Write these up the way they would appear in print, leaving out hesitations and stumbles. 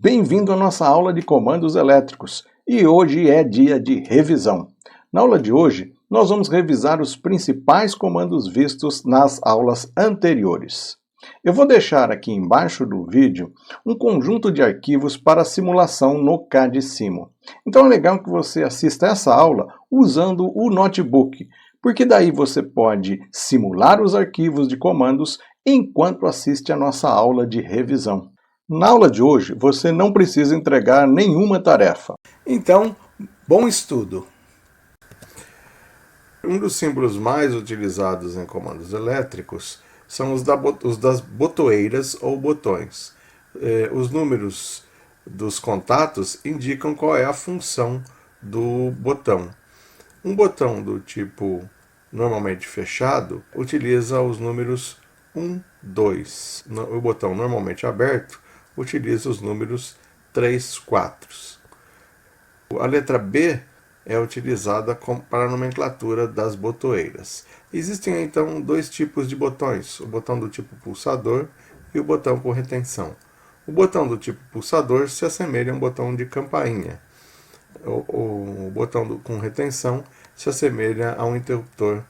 Bem-vindo à nossa aula de comandos elétricos e hoje é dia de revisão. Na aula de hoje, nós vamos revisar os principais comandos vistos nas aulas anteriores. Eu vou deixar aqui embaixo do vídeo um conjunto de arquivos para simulação no CAD-Simo. Então é legal que você assista essa aula usando o notebook, porque daí você pode simular os arquivos de comandos enquanto assiste a nossa aula de revisão. Na aula de hoje, você não precisa entregar nenhuma tarefa. Então, bom estudo! Um dos símbolos mais utilizados em comandos elétricos são os das botoeiras ou botões. Os números dos contatos indicam qual é a função do botão. Um botão do tipo normalmente fechado utiliza os números 1, 2. O botão normalmente aberto utiliza os números 3, 4. A letra B é utilizada para a nomenclatura das botoeiras. Existem então dois tipos de botões, o botão do tipo pulsador e o botão com retenção. O botão do tipo pulsador se assemelha a um botão de campainha. O botão com retenção se assemelha a um interruptor,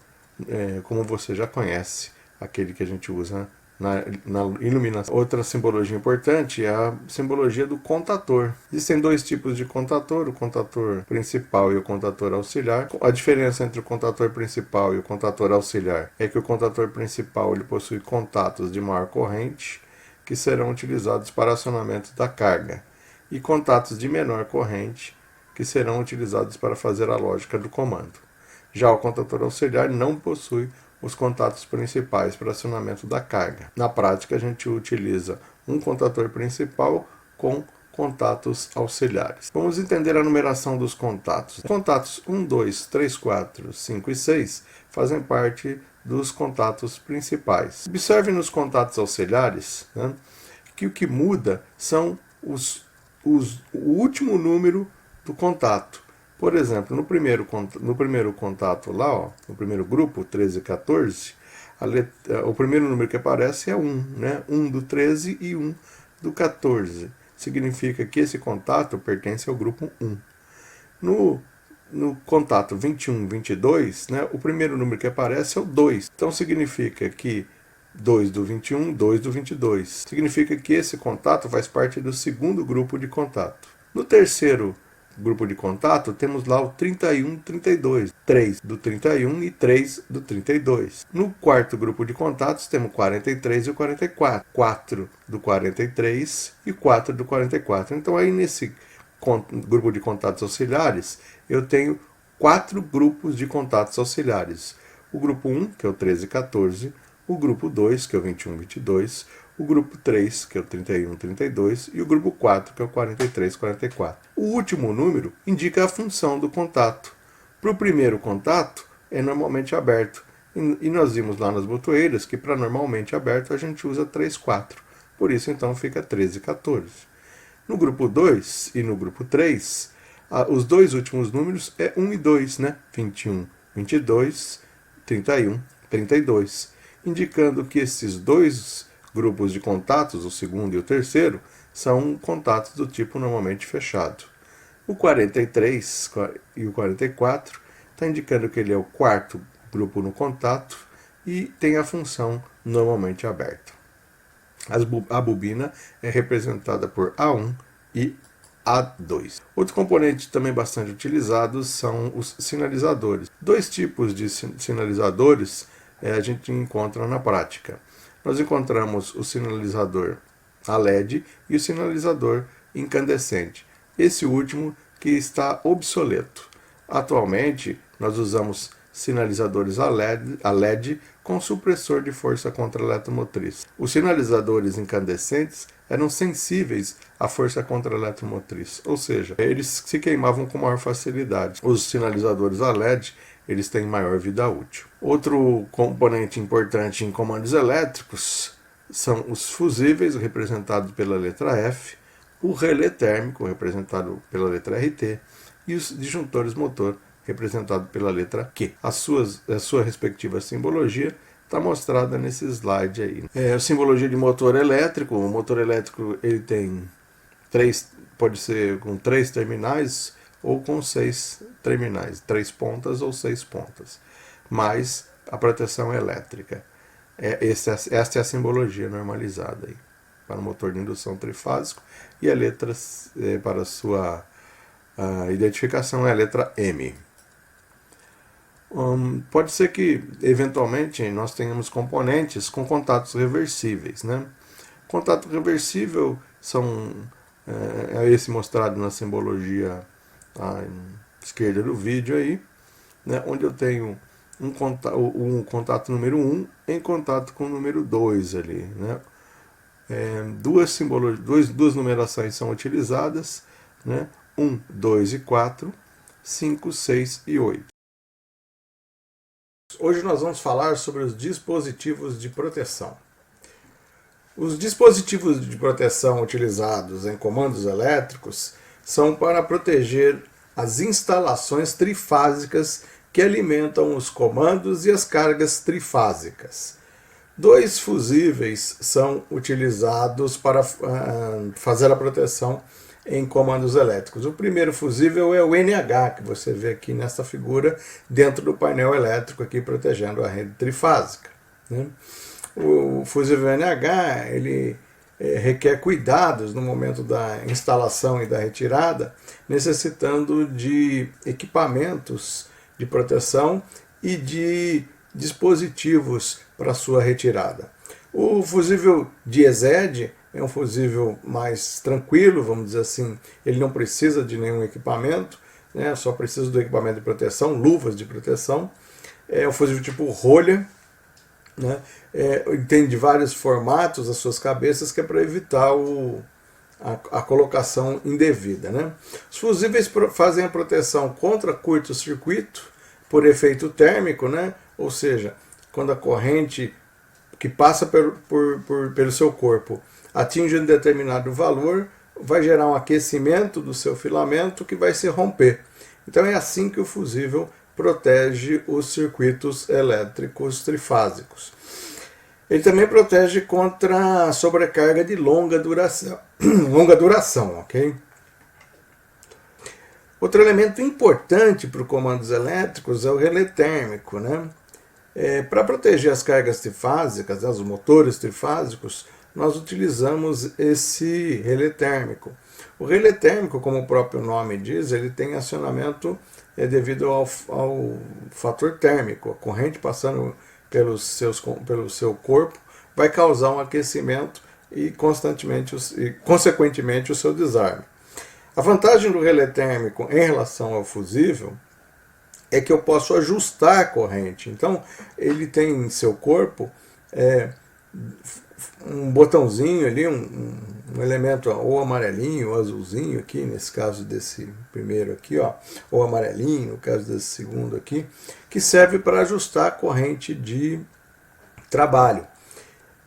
como você já conhece, aquele que a gente usa na iluminação. Outra simbologia importante é a simbologia do contator. Existem dois tipos de contator, o contator principal e o contator auxiliar. A diferença entre o contator principal e o contator auxiliar é que o contator principal ele possui contatos de maior corrente, que serão utilizados para acionamento da carga, e contatos de menor corrente, que serão utilizados para fazer a lógica do comando. Já o contator auxiliar não possui os contatos principais para acionamento da carga. Na prática, a gente utiliza um contator principal com contatos auxiliares. Vamos entender a numeração dos contatos. Contatos 1, 2, 3, 4, 5 e 6 fazem parte dos contatos principais. Observe nos contatos auxiliares, que o que muda são o último número do contato. Por exemplo, no primeiro contato lá, no primeiro grupo, 13 e 14, o primeiro número que aparece é 1, né? 1 do 13 e 1 do 14. Significa que esse contato pertence ao grupo 1. No contato 21, 22, né, o primeiro número que aparece é o 2. Então significa que 2 do 21, 2 do 22. Significa que esse contato faz parte do segundo grupo de contato. No terceiro grupo de contato, temos lá o 31, 32, 3 do 31 e 3 do 32. No quarto grupo de contatos, temos 43 e o 44, 4 do 43 e 4 do 44. Então, aí nesse grupo de contatos auxiliares, eu tenho 4 grupos de contatos auxiliares. O grupo 1, que é o 13 e 14, o grupo 2, que é o 21 e 22, o grupo 3, que é o 31 e 32, e o grupo 4, que é o 43 e 44. O último número indica a função do contato. Para o primeiro contato, é normalmente aberto. E nós vimos lá nas botoeiras que para normalmente aberto a gente usa 3, 4. Por isso, então, fica 13 e 14. No grupo 2 e no grupo 3, os dois últimos números é 1 e 2, né? 21, 22, 31, 32. Indicando que esses dois grupos de contatos, o segundo e o terceiro, são contatos do tipo normalmente fechado. O 43 e o 44 está indicando que ele é o quarto grupo no contato e tem a função normalmente aberta. A bobina é representada por A1 e A2. Outro componente também bastante utilizado são os sinalizadores. Dois tipos de sinalizadores a gente encontra na prática. Nós encontramos o sinalizador a LED e o sinalizador incandescente. Esse último que está obsoleto. Atualmente, nós usamos sinalizadores a LED com supressor de força contra eletromotriz. Os sinalizadores incandescentes eram sensíveis à força contra eletromotriz, ou seja, eles se queimavam com maior facilidade. Os sinalizadores a LED eles têm maior vida útil. Outro componente importante em comandos elétricos são os fusíveis, representados pela letra F, o relé térmico, representado pela letra RT, e os disjuntores motor, representado pela letra Q. A sua respectiva simbologia está mostrada nesse slide aí. A simbologia de motor elétrico. O motor elétrico ele tem pode ser com 3 terminais ou com 6 terminais, 3 pontas ou 6 pontas, mais a proteção elétrica. Esta é a simbologia normalizada aí, para o motor de indução trifásico, e a letra para sua identificação é a letra M. Pode ser que, eventualmente, nós tenhamos componentes com contatos reversíveis, né? Contato reversível é esse mostrado na simbologia à esquerda do vídeo aí, né? Onde eu tenho um contato número 1 em contato com o número 2 ali, né? Duas numerações são utilizadas, né? 1, 2 e 4, 5, 6 e 8. Hoje nós vamos falar sobre os dispositivos de proteção. Os dispositivos de proteção utilizados em comandos elétricos são para proteger as instalações trifásicas que alimentam os comandos e as cargas trifásicas. 2 fusíveis são utilizados para fazer a proteção em comandos elétricos. O primeiro fusível é o NH, que você vê aqui nessa figura, dentro do painel elétrico, aqui protegendo a rede trifásica, né? O fusível NH ele requer cuidados no momento da instalação e da retirada, necessitando de equipamentos de proteção e de dispositivos para sua retirada. O fusível Diesed é um fusível mais tranquilo, vamos dizer assim, ele não precisa de nenhum equipamento, né, só precisa do equipamento de proteção, luvas de proteção. É um fusível tipo rolha, né, tem de vários formatos as suas cabeças, que é para evitar a colocação indevida, né. Os fusíveis fazem a proteção contra curto-circuito por efeito térmico, né, ou seja, quando a corrente que passa pelo seu corpo atinge um determinado valor, vai gerar um aquecimento do seu filamento que vai se romper. Então é assim que o fusível protege os circuitos elétricos trifásicos. Ele também protege contra a sobrecarga de longa duração, ok? Outro elemento importante para os comandos elétricos é o relé térmico, né? Para proteger as cargas trifásicas, né, os motores trifásicos, nós utilizamos esse relé térmico. O relé térmico, como o próprio nome diz, ele tem acionamento devido ao fator térmico. A corrente passando pelo seu corpo vai causar um aquecimento e, consequentemente, o seu desarme. A vantagem do relé térmico em relação ao fusível é que eu posso ajustar a corrente. Então, ele tem em seu corpo um botãozinho ali, um elemento ou amarelinho ou azulzinho aqui, nesse caso desse primeiro aqui, ó, ou amarelinho, no caso desse segundo aqui, que serve para ajustar a corrente de trabalho.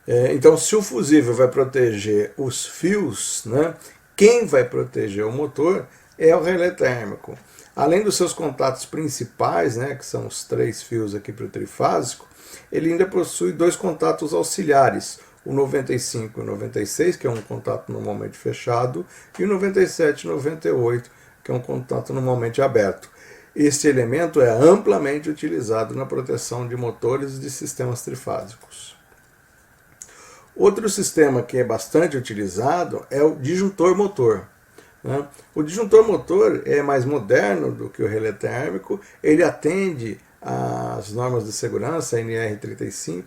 Então, se o fusível vai proteger os fios, né, quem vai proteger o motor é o relé térmico. Além dos seus contatos principais, né, que são os 3 fios aqui para o trifásico, ele ainda possui 2 contatos auxiliares, o 95 e o 96, que é um contato normalmente fechado, e o 97 e 98, que é um contato normalmente aberto. Este elemento é amplamente utilizado na proteção de motores e de sistemas trifásicos. Outro sistema que é bastante utilizado é o disjuntor motor. O disjuntor motor é mais moderno do que o relé térmico, ele atende às normas de segurança NR35,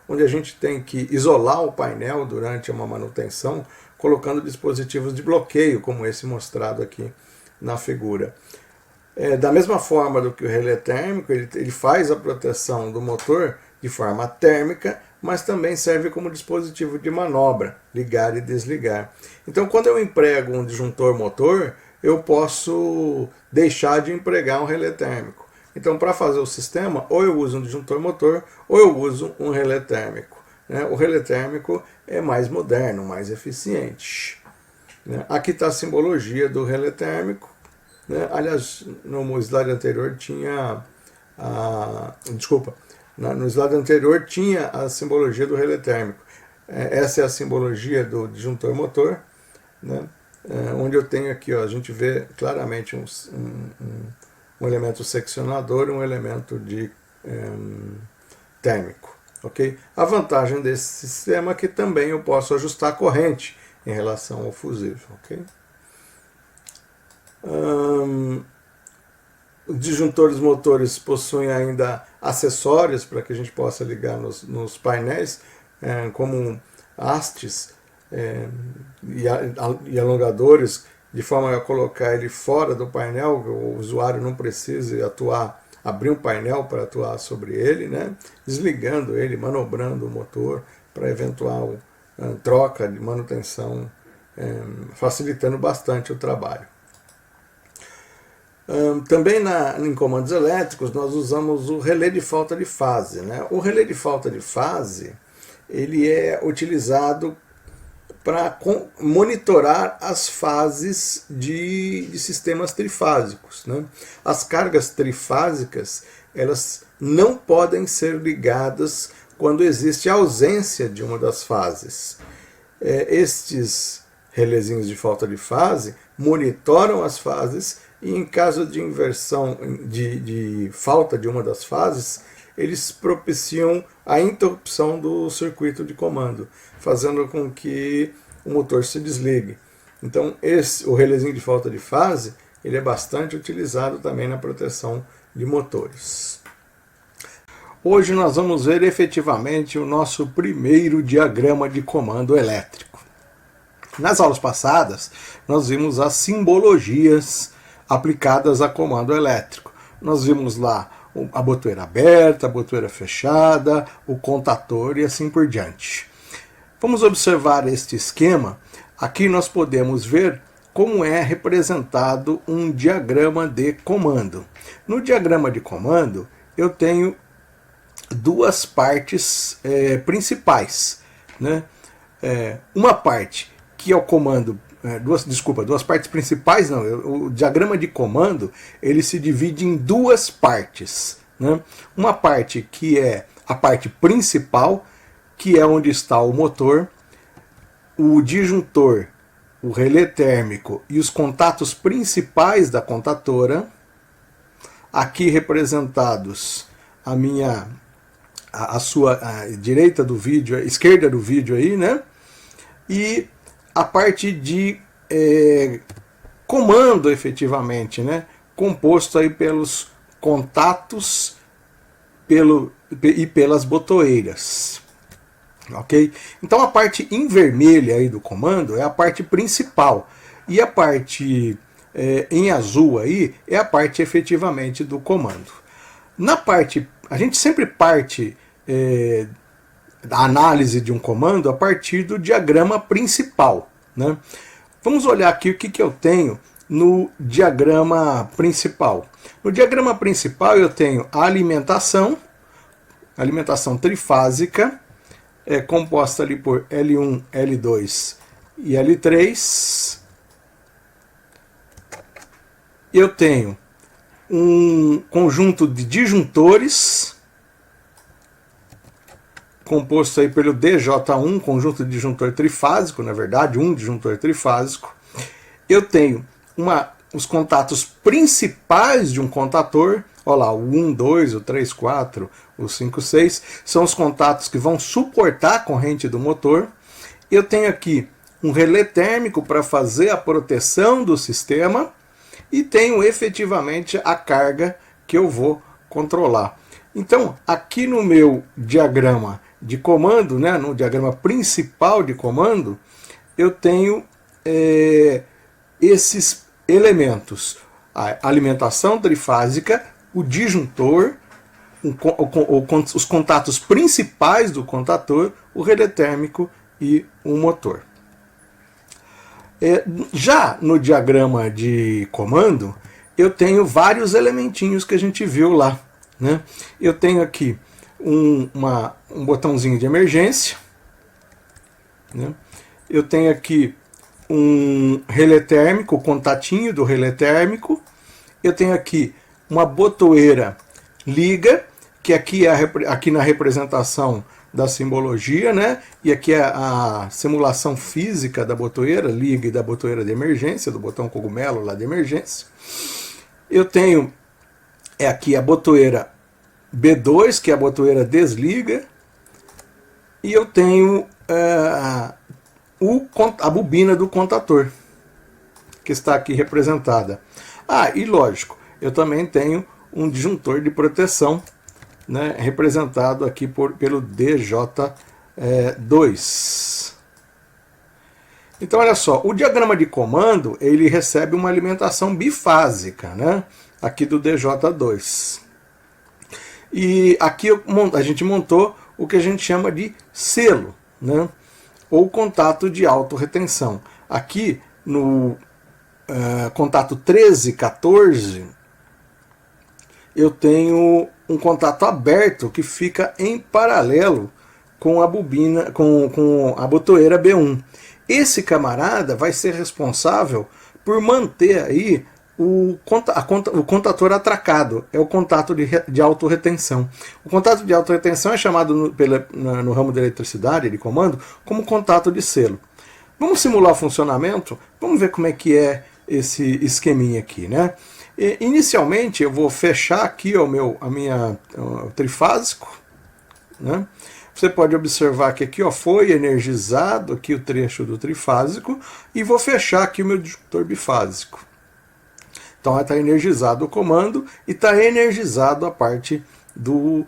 onde a gente tem que isolar o painel durante uma manutenção, colocando dispositivos de bloqueio, como esse mostrado aqui na figura. Da mesma forma do que o relé térmico, ele faz a proteção do motor de forma térmica, mas também serve como dispositivo de manobra, ligar e desligar. Então, quando eu emprego um disjuntor motor, eu posso deixar de empregar um relé térmico. Então, para fazer o sistema, ou eu uso um disjuntor motor, ou eu uso um relé térmico. O relé térmico é mais moderno, mais eficiente. Aqui está a simbologia do relé térmico. Aliás, no slide anterior tinha no slide anterior tinha a simbologia do relé térmico. Essa é a simbologia do disjuntor motor, né? onde eu tenho aqui, ó, a gente vê claramente um elemento seccionador e um elemento de térmico. Okay? A vantagem desse sistema é que também eu posso ajustar a corrente em relação ao fusível. Okay? Os disjuntores motores possuem ainda acessórios para que a gente possa ligar nos painéis, como hastes e alongadores, de forma a colocar ele fora do painel, o usuário não precise abrir um painel para atuar sobre ele, né? Desligando ele, manobrando o motor para eventual troca de manutenção, facilitando bastante o trabalho. Também em comandos elétricos nós usamos o relé de falta de fase, né? O relé de falta de fase ele é utilizado para monitorar as fases de sistemas trifásicos, né? As cargas trifásicas elas não podem ser ligadas quando existe ausência de uma das fases. Estes relézinhos de falta de fase monitoram as fases e, em caso de inversão, de falta de uma das fases, eles propiciam a interrupção do circuito de comando, fazendo com que o motor se desligue. Então, o relézinho de falta de fase ele é bastante utilizado também na proteção de motores. Hoje nós vamos ver efetivamente o nosso primeiro diagrama de comando elétrico. Nas aulas passadas, nós vimos as simbologias aplicadas a comando elétrico. Nós vimos lá a botoeira aberta, a botoeira fechada, o contator e assim por diante. Vamos observar este esquema. Aqui nós podemos ver como é representado um diagrama de comando. No diagrama de comando, eu tenho duas partes principais, né? Uma parte que é o comando, duas partes principais não, o diagrama de comando ele se divide em duas partes, né? Uma parte que é a parte principal, que é onde está o motor, o disjuntor, o relé térmico e os contatos principais da contatora, aqui representados a sua direita do vídeo, a esquerda do vídeo aí, né? E a parte de comando efetivamente, né? Composto aí pelos contatos e pelas botoeiras. Ok? Então a parte em vermelho aí do comando é a parte principal e a parte em azul aí é a parte efetivamente do comando. Na parte, a gente sempre parte da análise de um comando a partir do diagrama principal, né? Vamos olhar aqui o que eu tenho no diagrama principal. No diagrama principal eu tenho a alimentação trifásica, composta ali por L1, L2 e L3. Eu tenho um conjunto de disjuntores, composto aí pelo DJ1, conjunto de disjuntor trifásico, na verdade, um disjuntor trifásico. Eu tenho os contatos principais de um contator, olha lá, o 1, 2, o 3, 4, o 5, 6, são os contatos que vão suportar a corrente do motor. Eu tenho aqui um relé térmico para fazer a proteção do sistema e tenho efetivamente a carga que eu vou controlar. Então, aqui no meu diagrama de comando, né, no diagrama principal de comando, eu tenho esses elementos: a alimentação trifásica, o disjuntor, os contatos principais do contator, o relé térmico e o motor. Já no diagrama de comando, eu tenho vários elementinhos que a gente viu lá, né? Eu tenho aqui um botãozinho de emergência, né? Eu tenho aqui um relé térmico, o contatinho do relé térmico. Eu tenho aqui uma botoeira liga, que aqui na representação da simbologia, né? E aqui é a simulação física da botoeira, liga e da botoeira de emergência, do botão cogumelo lá de emergência. Eu tenho aqui a botoeira B2, que é a botoeira desliga, e eu tenho a bobina do contator, que está aqui representada. E lógico, eu também tenho um disjuntor de proteção, né, representado aqui pelo DJ2. Então, olha só, o diagrama de comando ele recebe uma alimentação bifásica, né, aqui do DJ2. E aqui a gente montou o que a gente chama de selo, né, ou contato de autorretenção. Aqui no contato 13, 14, eu tenho um contato aberto que fica em paralelo com a bobina, com a botoeira B1. Esse camarada vai ser responsável por manter aí o contator atracado, é o contato de autorretenção. O contato de autorretenção é chamado no ramo da eletricidade, de comando, como contato de selo. Vamos simular o funcionamento? Vamos ver como é que é esse esqueminha aqui, né? Inicialmente eu vou fechar aqui o trifásico, né? Você pode observar que aqui foi energizado aqui o trecho do trifásico e vou fechar aqui o meu disjuntor bifásico. Então está energizado o comando e está energizado a parte do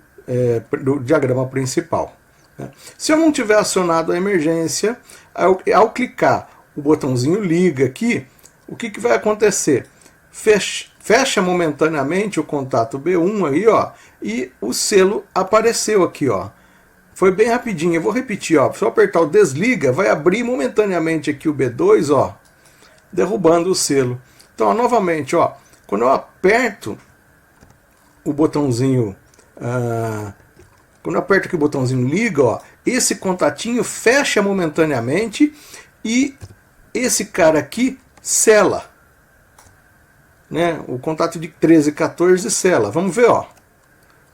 diagrama principal, né? Se eu não tiver acionado a emergência, ao clicar o botãozinho liga aqui, o que vai acontecer? Fecha momentaneamente o contato B1 aí, ó, e o selo apareceu aqui, ó. Foi bem rapidinho, eu vou repetir, ó. Se eu apertar o desliga, vai abrir momentaneamente aqui o B2, ó, derrubando o selo. Então, ó, novamente, ó, quando eu aperto o botãozinho, quando eu aperto aqui o botãozinho liga, ó, esse contatinho fecha momentaneamente e esse cara aqui sela, né? O contato de 13 e 14 sela. Vamos ver, ó.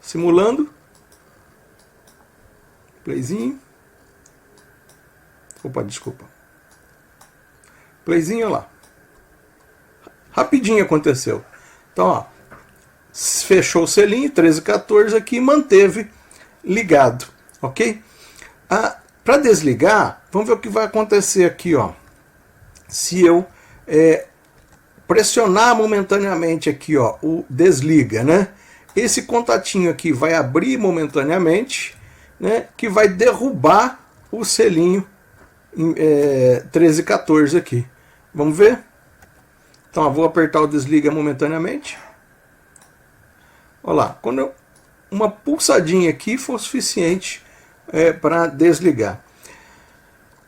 Simulando. Playzinho. Opa, desculpa. Playzinho, olha lá. Rapidinho aconteceu. Então, ó, fechou o selinho, 13 e 14 aqui, manteve ligado, ok? Para desligar, vamos ver o que vai acontecer aqui, ó. Se eu pressionar momentaneamente aqui, ó, o desliga, né? Esse contatinho aqui vai abrir momentaneamente, né? Que vai derrubar o selinho 13 e 14 aqui. Vamos ver? Então, eu vou apertar o desliga momentaneamente. Olha lá, quando uma pulsadinha aqui for suficiente para desligar.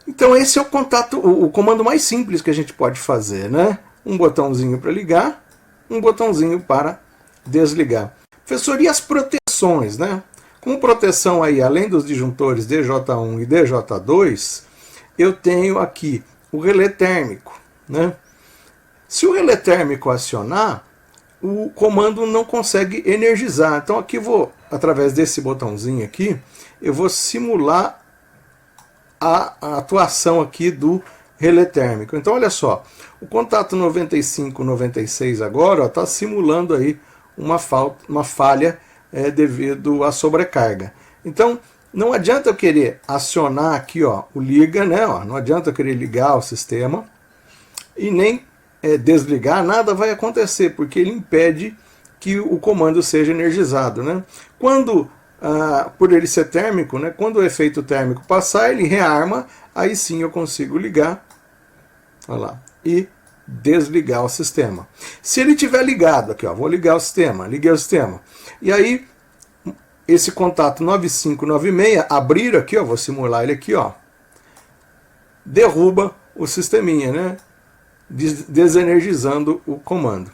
Então, esse é o comando mais simples que a gente pode fazer, né? Um botãozinho para ligar, um botãozinho para desligar. Professor, e as proteções, né? Com proteção aí, além dos disjuntores DJ1 e DJ2, eu tenho aqui o relé térmico, né? Se o relé térmico acionar, o comando não consegue energizar. Então aqui através desse botãozinho aqui, eu vou simular a atuação aqui do relé térmico. Então olha só, o contato 95, 96 agora está simulando aí uma falha devido à sobrecarga. Então não adianta eu querer acionar aqui, ó, o liga, né? Ó, não adianta eu querer ligar o sistema e nem desligar, nada vai acontecer, porque ele impede que o comando seja energizado, né? Quando, por ele ser térmico, né, quando o efeito térmico passar, ele rearma, aí sim eu consigo ligar, olha lá, e desligar o sistema. Se ele tiver ligado, aqui, ó, vou ligar o sistema, liguei o sistema, e aí esse contato 9596, abrir aqui, ó, vou simular ele aqui, ó, derruba o sisteminha, né? Desenergizando o comando.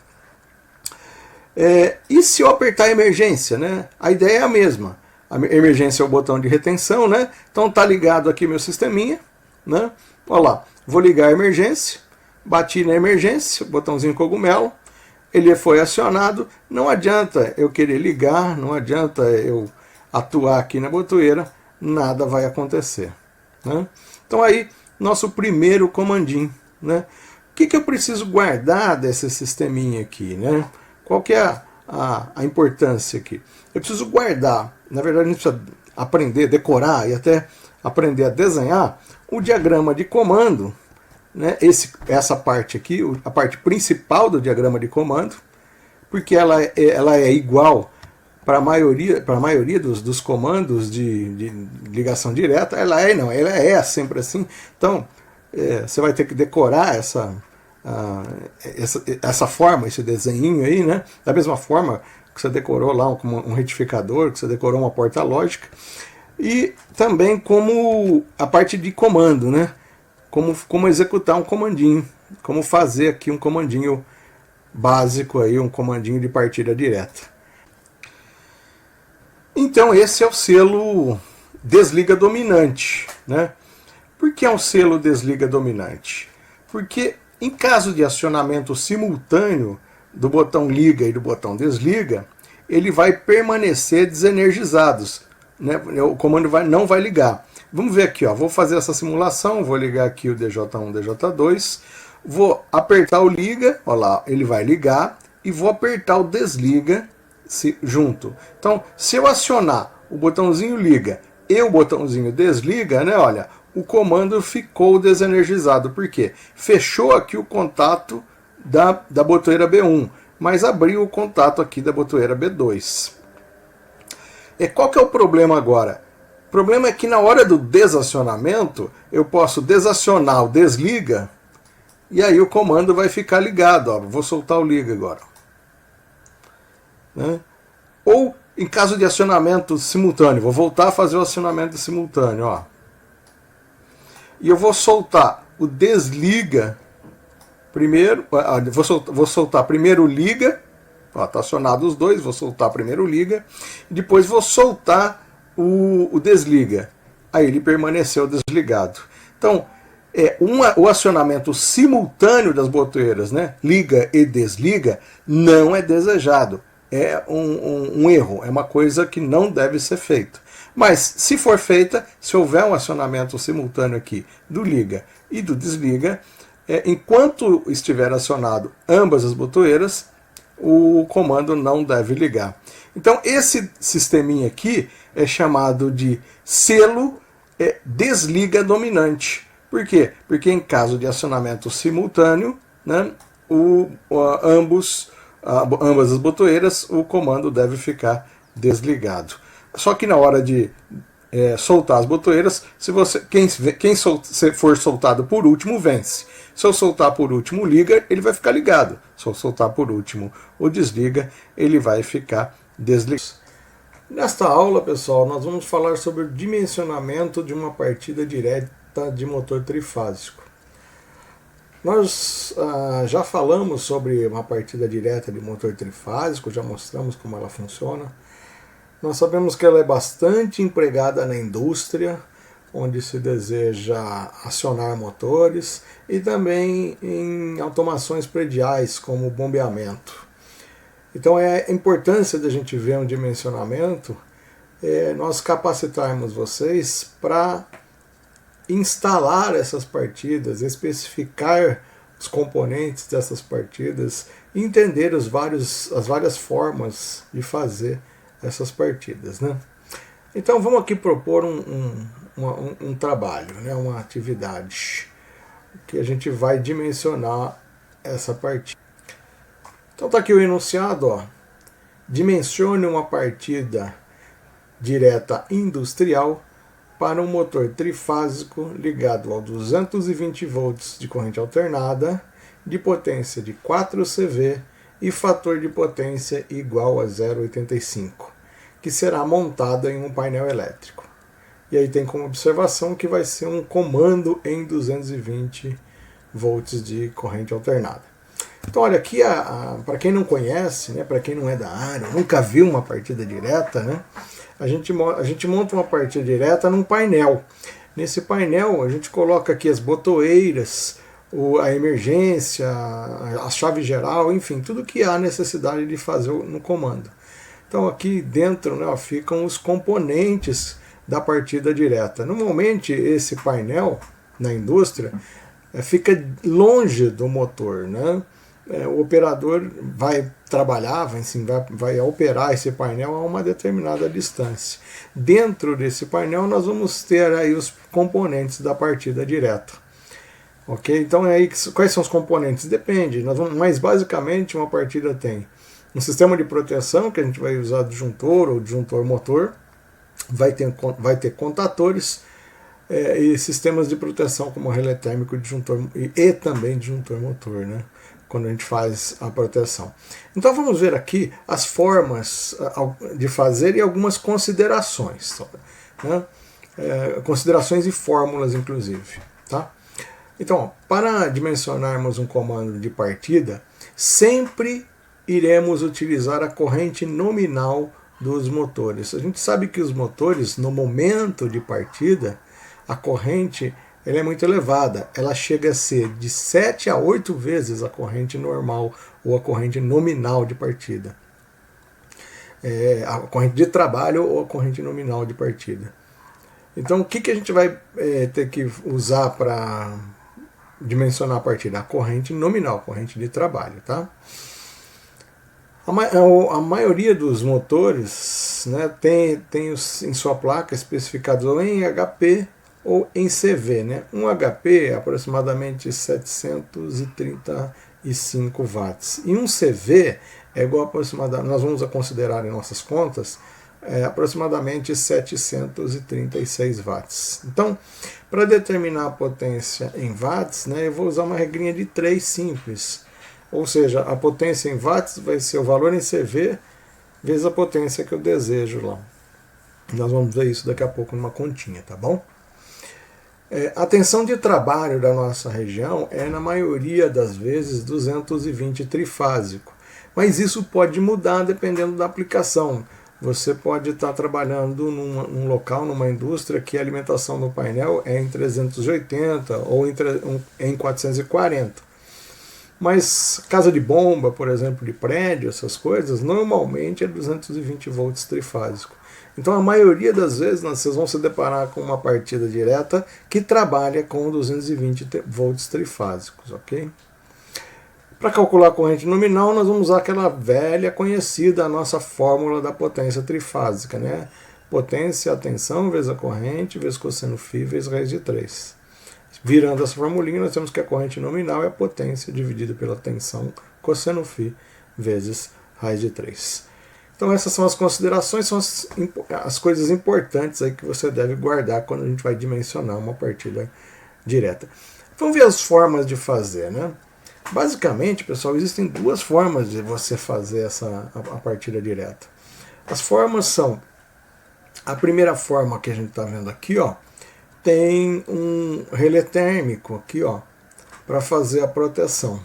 E se eu apertar a emergência, né? A ideia é a mesma. A emergência é o botão de retenção, né? Então tá ligado aqui meu sisteminha, né? Olha lá, vou ligar a emergência, bati na emergência, botãozinho cogumelo, ele foi acionado. Não adianta eu querer ligar, não adianta eu atuar aqui na botoeira, nada vai acontecer, né? Então aí, nosso primeiro comandinho, né? O que eu preciso guardar desse sisteminha aqui, né? Qual que é a importância aqui? Eu preciso guardar, na verdade a gente precisa aprender, decorar e até aprender a desenhar o diagrama de comando, né? Essa parte aqui, a parte principal do diagrama de comando, porque ela é igual para a maioria dos comandos de ligação direta, ela é sempre assim. Então, você vai ter que decorar essa forma, esse desenho aí, né? Da mesma forma que você decorou lá um retificador, que você decorou uma porta lógica, e também como a parte de comando, né? Como executar um comandinho, como fazer aqui um comandinho básico aí, um comandinho de partida direta. Então esse é o selo desliga dominante, né? Por que é um selo desliga dominante? Porque em caso de acionamento simultâneo do botão liga e do botão desliga, ele vai permanecer desenergizados, né? O comando não vai ligar. Vamos ver aqui, ó. Vou fazer essa simulação, vou ligar aqui o DJ1, DJ2, vou apertar o liga, ó lá, ele vai ligar, e vou apertar o desliga junto. Então, se eu acionar o botãozinho liga e o botãozinho desliga, né, olha, o comando ficou desenergizado. Por quê? Fechou aqui o contato da botoeira B1, mas abriu o contato aqui da botoeira B2. E qual que é o problema agora? O problema é que na hora do desacionamento, eu posso desacionar o desliga, e aí o comando vai ficar ligado. Ó. Vou soltar o liga agora. Né? Ou em caso de acionamento simultâneo, vou voltar a fazer o acionamento simultâneo. Ó. E eu vou soltar o desliga primeiro, vou soltar primeiro o liga, está acionado os dois, vou soltar primeiro o liga, e depois vou soltar o desliga. Aí ele permaneceu desligado. Então, o acionamento simultâneo das botoeiras, né, liga e desliga, não é desejado. É um erro, é uma coisa que não deve ser feita. Mas, se for feita, se houver um acionamento simultâneo aqui do liga e do desliga, enquanto estiver acionado ambas as botoeiras, o comando não deve ligar. Então, esse sisteminha aqui é chamado de selo desliga dominante. Por quê? Porque em caso de acionamento simultâneo, né, ambas as botoeiras, o comando deve ficar desligado. Só que na hora de soltar as botoeiras, quem for soltado por último vence. Se eu soltar por último liga, ele vai ficar ligado. Se eu soltar por último o desliga, ele vai ficar desligado. Nesta aula, pessoal, nós vamos falar sobre o dimensionamento de uma partida direta de motor trifásico. Nós já falamos sobre uma partida direta de motor trifásico, já mostramos como ela funciona. Nós sabemos que ela é bastante empregada na indústria, onde se deseja acionar motores, e também em automações prediais, como o bombeamento. Então a importância da gente ver um dimensionamento é nós capacitarmos vocês para instalar essas partidas, especificar os componentes dessas partidas, entender as várias formas de fazer essas partidas, né? Então vamos aqui propor um trabalho, né? Uma atividade que a gente vai dimensionar essa partida. Então está aqui o enunciado, ó. Dimensione uma partida direta industrial para um motor trifásico ligado ao 220 volts de corrente alternada, de potência de 4 CV e fator de potência igual a 0,85, que será montado em um painel elétrico. E aí tem como observação que vai ser um comando em 220 volts de corrente alternada. Então olha aqui, para quem não conhece, né, para quem não é da área, nunca viu uma partida direta, né, a gente monta uma partida direta num painel. Nesse painel a gente coloca aqui as botoeiras, a emergência, a chave geral, enfim, tudo que há necessidade de fazer no comando. Então aqui dentro, né, ficam os componentes da partida direta. Normalmente esse painel na indústria fica longe do motor, né? O operador vai trabalhar, vai operar esse painel a uma determinada distância. Dentro desse painel nós vamos ter aí os componentes da partida direta. Ok? Então aí, quais são os componentes? Depende, mas basicamente uma partida tem um sistema de proteção, que a gente vai usar disjuntor ou disjuntor motor, vai ter contatores, e sistemas de proteção como relé térmico, disjuntor e também disjuntor motor, né? Quando a gente faz a proteção. Então vamos ver aqui as formas de fazer e algumas considerações, né? Considerações e fórmulas inclusive, tá? Então, ó, para dimensionarmos um comando de partida, sempre iremos utilizar a corrente nominal dos motores. A gente sabe que os motores, no momento de partida, a corrente ela é muito elevada. Ela chega a ser de 7 a 8 vezes a corrente normal ou a corrente nominal de partida. A corrente de trabalho ou a corrente nominal de partida. Então, o que a gente vai ter que usar para dimensionar a partida? A corrente nominal, a corrente de trabalho, tá? A maioria dos motores, né, tem em sua placa especificados ou em HP ou em CV. Né? Um HP é aproximadamente 735 watts. E um CV é igual aproximadamente, nós vamos considerar em nossas contas, aproximadamente 736 watts. Então, para determinar a potência em watts, né, eu vou usar uma regrinha de 3 simples. Ou seja, a potência em watts vai ser o valor em CV vezes a potência que eu desejo lá. Nós vamos ver isso daqui a pouco numa continha, tá bom? A tensão de trabalho da nossa região é, na maioria das vezes, 220 trifásico. Mas isso pode mudar dependendo da aplicação. Você pode estar trabalhando num local, numa indústria, que a alimentação do painel é em 380 ou em 440. Mas casa de bomba, por exemplo, de prédio, essas coisas, normalmente é 220 volts trifásico. Então a maioria das vezes vocês vão se deparar com uma partida direta que trabalha com 220 volts trifásicos, ok? Para calcular a corrente nominal, nós vamos usar aquela velha conhecida, a nossa fórmula da potência trifásica, né? Potência, a tensão, vezes a corrente, vezes cosseno φ, vezes raiz de 3. Virando essa formulinha, nós temos que a corrente nominal é a potência dividida pela tensão cosseno φ vezes raiz de 3. Então essas são as considerações, são as coisas importantes aí que você deve guardar quando a gente vai dimensionar uma partida direta. Vamos ver as formas de fazer, né? Basicamente, pessoal, existem duas formas de você fazer a partida direta. As formas são, a primeira forma que a gente está vendo aqui, ó, tem um relé térmico aqui, ó, para fazer a proteção.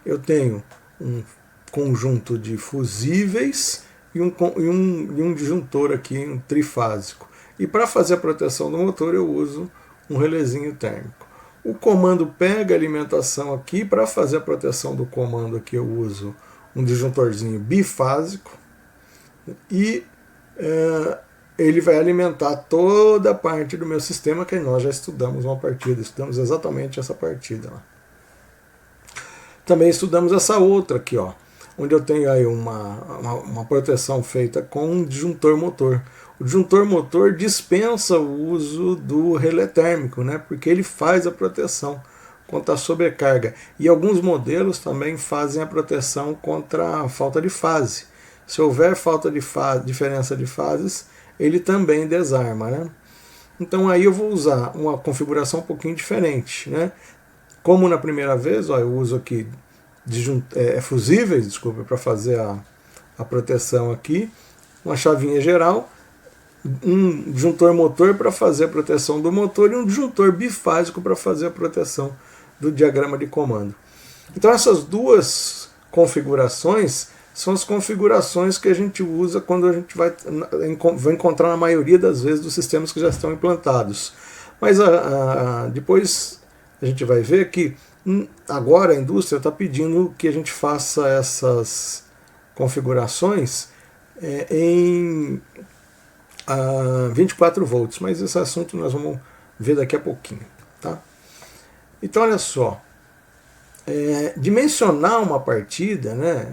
Eu tenho um conjunto de fusíveis e um disjuntor aqui, um trifásico. E para fazer a proteção do motor eu uso um relézinho térmico. O comando pega a alimentação aqui, para fazer a proteção do comando aqui eu uso um disjuntorzinho bifásico e ele vai alimentar toda a parte do meu sistema, que nós já estudamos uma partida, estudamos exatamente essa partida lá. Também estudamos essa outra aqui, ó, onde eu tenho aí uma proteção feita com um disjuntor motor. O disjuntor motor dispensa o uso do relé térmico, né, porque ele faz a proteção contra a sobrecarga. E alguns modelos também fazem a proteção contra a falta de fase. Se houver falta de diferença de fases, ele também desarma, né? Então aí eu vou usar uma configuração um pouquinho diferente, né? Como na primeira vez, ó, eu uso aqui fusíveis, desculpa, para fazer a proteção aqui, uma chavinha geral, um disjuntor motor para fazer a proteção do motor e um disjuntor bifásico para fazer a proteção do diagrama de comando. Então essas duas configurações são as configurações que a gente usa quando a gente vai encontrar na maioria das vezes dos sistemas que já estão implantados. Mas depois a gente vai ver que agora a indústria está pedindo que a gente faça essas configurações em a 24 volts, mas esse assunto nós vamos ver daqui a pouquinho. Tá? Então, olha só, dimensionar uma partida, né,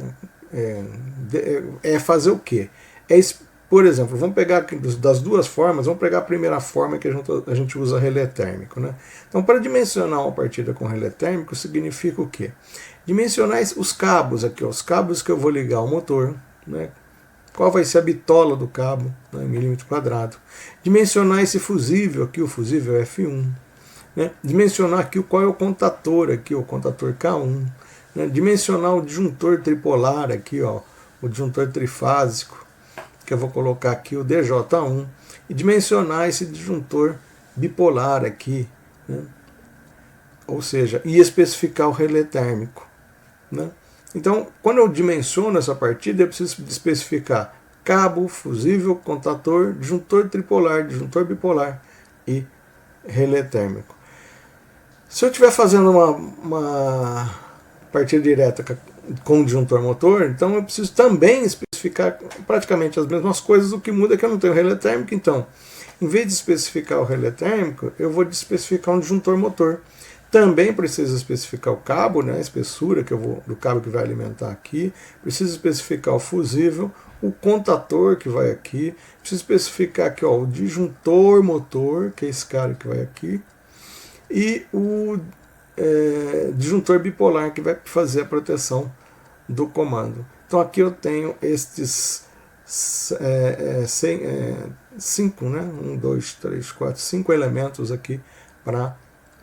é fazer o quê? Por exemplo, vamos pegar aqui das duas formas, vamos pegar a primeira forma que a gente usa relé térmico. Né? Então, para dimensionar uma partida com relé térmico, significa o quê? Dimensionar os cabos aqui, ó, os cabos que eu vou ligar ao motor, né? Qual vai ser a bitola do cabo, né, em milímetro quadrado. Dimensionar esse fusível aqui, o fusível F1. Né? Dimensionar aqui qual é o contator aqui, o contator K1. Né? Dimensionar o disjuntor tripolar aqui, ó, o disjuntor trifásico, que eu vou colocar aqui o DJ1. E dimensionar esse disjuntor bipolar aqui, né? Ou seja, e especificar o relé térmico. Né? Então, quando eu dimensiono essa partida, eu preciso especificar cabo, fusível, contator, disjuntor tripolar, disjuntor bipolar e relé térmico. Se eu estiver fazendo uma partida direta com o disjuntor motor, então eu preciso também especificar praticamente as mesmas coisas, o que muda é que eu não tenho relé térmico. Então, em vez de especificar o relé térmico, eu vou especificar um disjuntor motor. Também preciso especificar o cabo, né, a espessura do cabo que vai alimentar aqui. Preciso especificar o fusível, o contator que vai aqui. Preciso especificar aqui, ó, o disjuntor motor, que é esse cara que vai aqui. E o disjuntor bipolar, que vai fazer a proteção do comando. Então aqui eu tenho estes 5, né? 1, 2, 3, 4, 5 elementos aqui para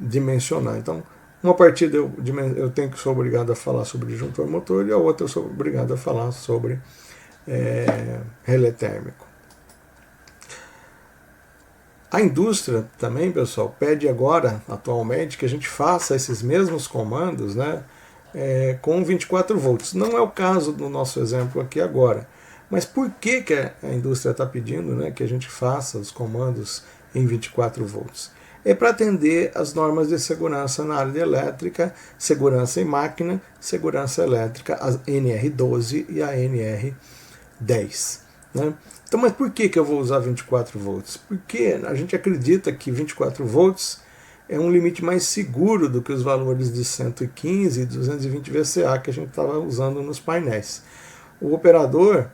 dimensionar. Então, uma partida eu sou obrigado a falar sobre disjuntor motor e a outra eu sou obrigado a falar sobre relé térmico. A indústria também, pessoal, pede agora, atualmente, que a gente faça esses mesmos comandos, né, com 24 volts. Não é o caso do nosso exemplo aqui agora. Mas por que a indústria está pedindo, né, que a gente faça os comandos em 24 volts? É para atender as normas de segurança na área de elétrica, segurança em máquina, segurança elétrica, a NR12 e a NR10. Né? Então, mas por que eu vou usar 24 volts? Porque a gente acredita que 24 volts é um limite mais seguro do que os valores de 115 e 220 VCA que a gente estava usando nos painéis. O operador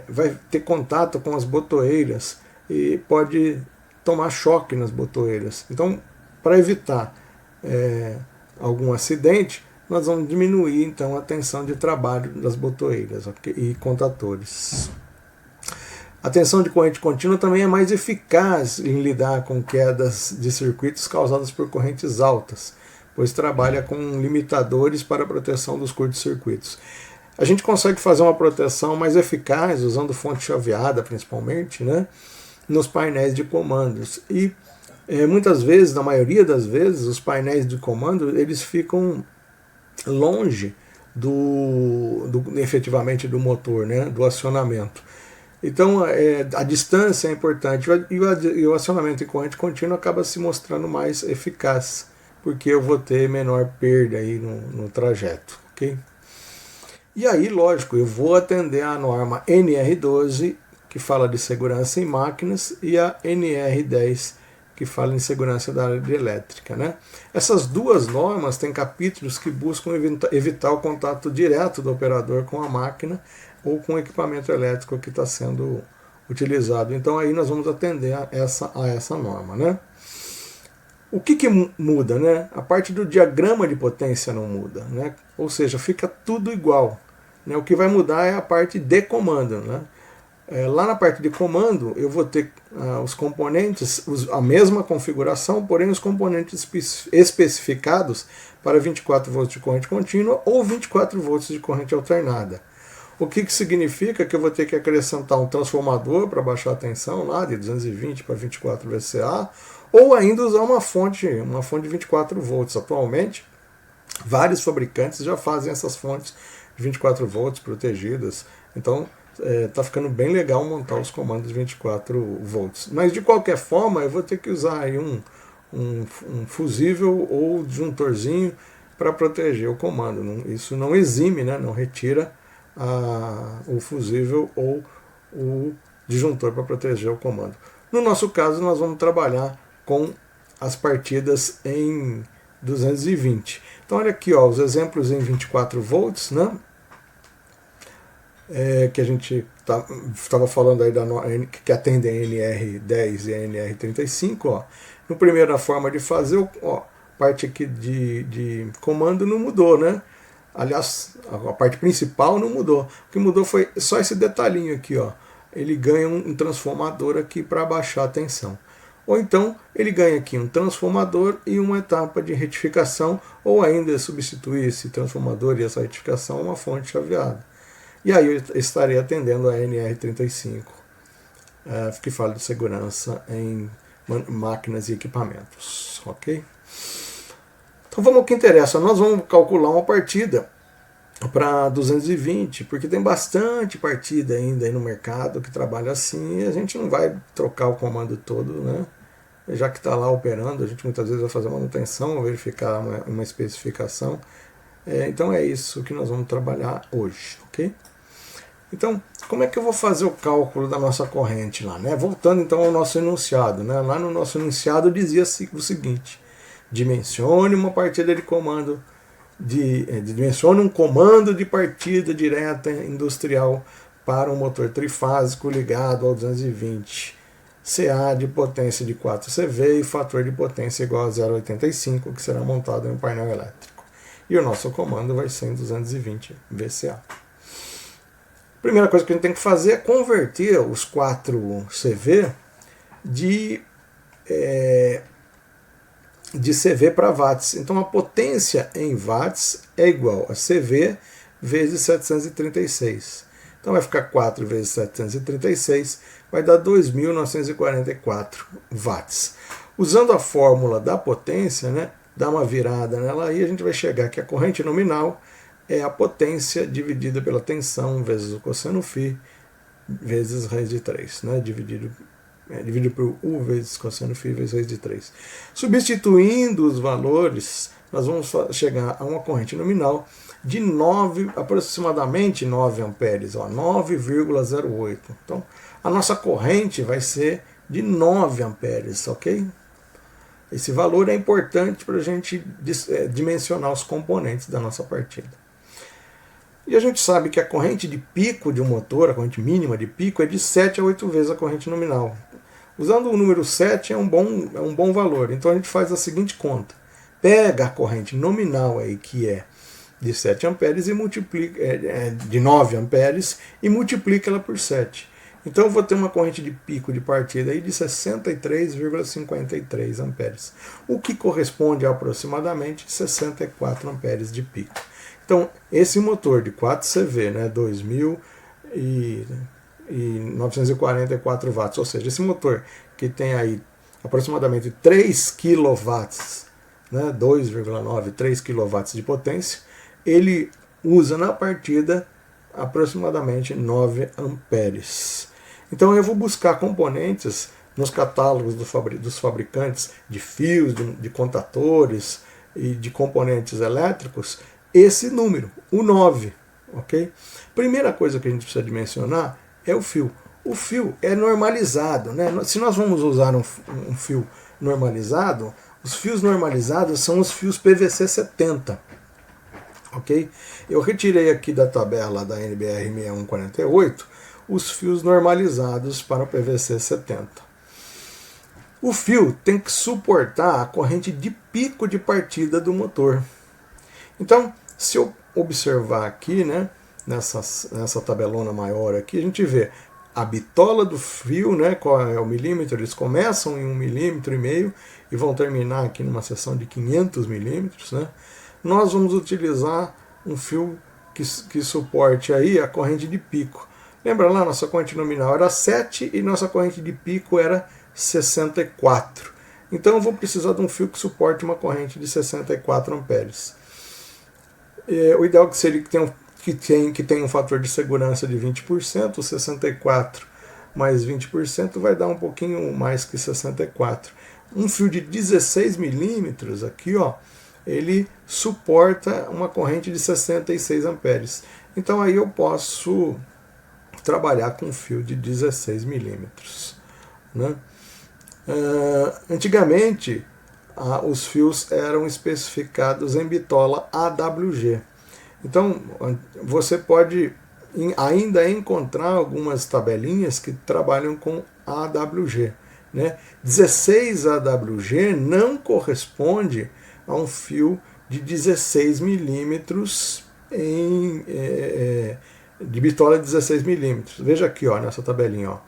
vai ter contato com as botoeiras e pode tomar choque nas botoeiras. Então, para evitar algum acidente, nós vamos diminuir então a tensão de trabalho das botoeiras, okay? E contatores. A tensão de corrente contínua também é mais eficaz em lidar com quedas de circuitos causadas por correntes altas, pois trabalha com limitadores para a proteção dos curtos-circuitos. A gente consegue fazer uma proteção mais eficaz usando fonte chaveada, principalmente, né, nos painéis de comandos. E muitas vezes, na maioria das vezes, os painéis de comando eles ficam longe efetivamente do motor, né, do acionamento. Então, a distância é importante e o acionamento em corrente contínua acaba se mostrando mais eficaz, porque eu vou ter menor perda aí no trajeto. Okay? E aí, lógico, eu vou atender a norma NR12, que fala de segurança em máquinas, e a NR10, que fala em segurança da área de elétrica. Né? Essas duas normas têm capítulos que buscam evitar o contato direto do operador com a máquina ou com o equipamento elétrico que está sendo utilizado. Então aí nós vamos atender a essa norma. Né? O que muda? Né? A parte do diagrama de potência não muda. Né? Ou seja, fica tudo igual. Né? O que vai mudar é a parte de comando. Né? Lá na parte de comando eu vou ter os componentes, a mesma configuração, porém os componentes especificados para 24 volts de corrente contínua ou 24 volts de corrente alternada. O que significa que eu vou ter que acrescentar um transformador para baixar a tensão lá de 220 para 24 VCA, ou ainda usar uma fonte de 24 volts. Atualmente, vários fabricantes já fazem essas fontes de 24 volts protegidas. Então, está ficando bem legal montar os comandos de 24 volts. Mas, de qualquer forma, eu vou ter que usar aí um fusível ou disjuntorzinho para proteger o comando. Isso não exime, né, não retira o fusível ou o disjuntor para proteger o comando. No nosso caso, nós vamos trabalhar com as partidas em 220. Então, olha aqui, ó, os exemplos em 24 volts, né? Que a gente estava falando aí que atendem a NR10 e a NR35. Ó. No primeira forma de fazer, ó, parte aqui de comando não mudou, né? Aliás, a parte principal não mudou. O que mudou foi só esse detalhinho aqui, ó. Ele ganha um transformador aqui para baixar a tensão. Ou então ele ganha aqui um transformador e uma etapa de retificação, ou ainda substituir esse transformador e essa retificação a uma fonte chaveada. E aí eu estarei atendendo a NR35, que fala de segurança em máquinas e equipamentos. Ok? Então vamos ao que interessa. Nós vamos calcular uma partida para 220, porque tem bastante partida ainda aí no mercado que trabalha assim, e a gente não vai trocar o comando todo, né? Já que está lá operando, a gente muitas vezes vai fazer manutenção, verificar uma especificação. Então é isso que nós vamos trabalhar hoje, ok? Então, como é que eu vou fazer o cálculo da nossa corrente lá, né? Voltando então ao nosso enunciado, né? Lá no nosso enunciado dizia o seguinte: dimensione uma partida de comando, dimensione um comando de partida direta industrial para um motor trifásico ligado ao 220, CA de potência de 4 CV e fator de potência igual a 0,85, que será montado em um painel elétrico. E o nosso comando vai ser em 220 VCA. Primeira coisa que a gente tem que fazer é converter os 4 CV de CV para watts. Então a potência em watts é igual a CV vezes 736. Então vai ficar 4 vezes 736, vai dar 2.944 watts. Usando a fórmula da potência, né, dá uma virada nela aí, a gente vai chegar que a corrente nominal é a potência dividida pela tensão vezes o cosseno φ vezes raiz de 3, né, dividido por U vezes cosseno φ vezes raiz de 3. Substituindo os valores, nós vamos chegar a uma corrente nominal de aproximadamente 9 amperes, 9,08. Então, a nossa corrente vai ser de 9 amperes, ok? Esse valor é importante para a gente dimensionar os componentes da nossa partida. E a gente sabe que a corrente de pico de um motor, a corrente mínima de pico, é de 7 a 8 vezes a corrente nominal. Usando o número 7 é um bom valor. Então a gente faz a seguinte conta. Pega a corrente nominal aí, que é de 7 amperes, e multiplica, de 9 amperes, e multiplica ela por 7. Então eu vou ter uma corrente de pico de partida aí de 63,53 amperes, o que corresponde a aproximadamente 64 amperes de pico. Então, esse motor de 4 CV, né, 2.944 watts, ou seja, esse motor que tem aí aproximadamente 3 kW, né, 2,9, 3 kW de potência, ele usa na partida aproximadamente 9 amperes. Então eu vou buscar componentes nos catálogos dos fabricantes de fios, de contatores e de componentes elétricos, esse número, o 9, ok? Primeira coisa que a gente precisa dimensionar é o fio. O fio é normalizado, né? Se nós vamos usar um fio normalizado, os fios normalizados são os fios PVC 70, ok? Eu retirei aqui da tabela da NBR 6148 os fios normalizados para o PVC 70. O fio tem que suportar a corrente de pico de partida do motor. Então, se eu observar aqui, né, nessa tabelona maior aqui, a gente vê a bitola do fio, né, qual é o milímetro, eles começam em 1,5 mm e vão terminar aqui numa seção de 500 milímetros, né. Nós vamos utilizar um fio que suporte aí a corrente de pico. Lembra lá, nossa corrente nominal era 7 e nossa corrente de pico era 64. Então eu vou precisar de um fio que suporte uma corrente de 64 amperes. O ideal seria que tenha um fator de segurança de 20%, 64 mais 20% vai dar um pouquinho mais que 64. Um fio de 16 milímetros aqui, ó, ele suporta uma corrente de 66 amperes. Então aí eu posso trabalhar com fio de 16 milímetros, né? Antigamente, os fios eram especificados em bitola AWG. Então, você pode ainda encontrar algumas tabelinhas que trabalham com AWG, né? 16 AWG não corresponde a um fio de 16 milímetros de bitola de 16 milímetros. Veja aqui, ó, nessa tabelinha, ó.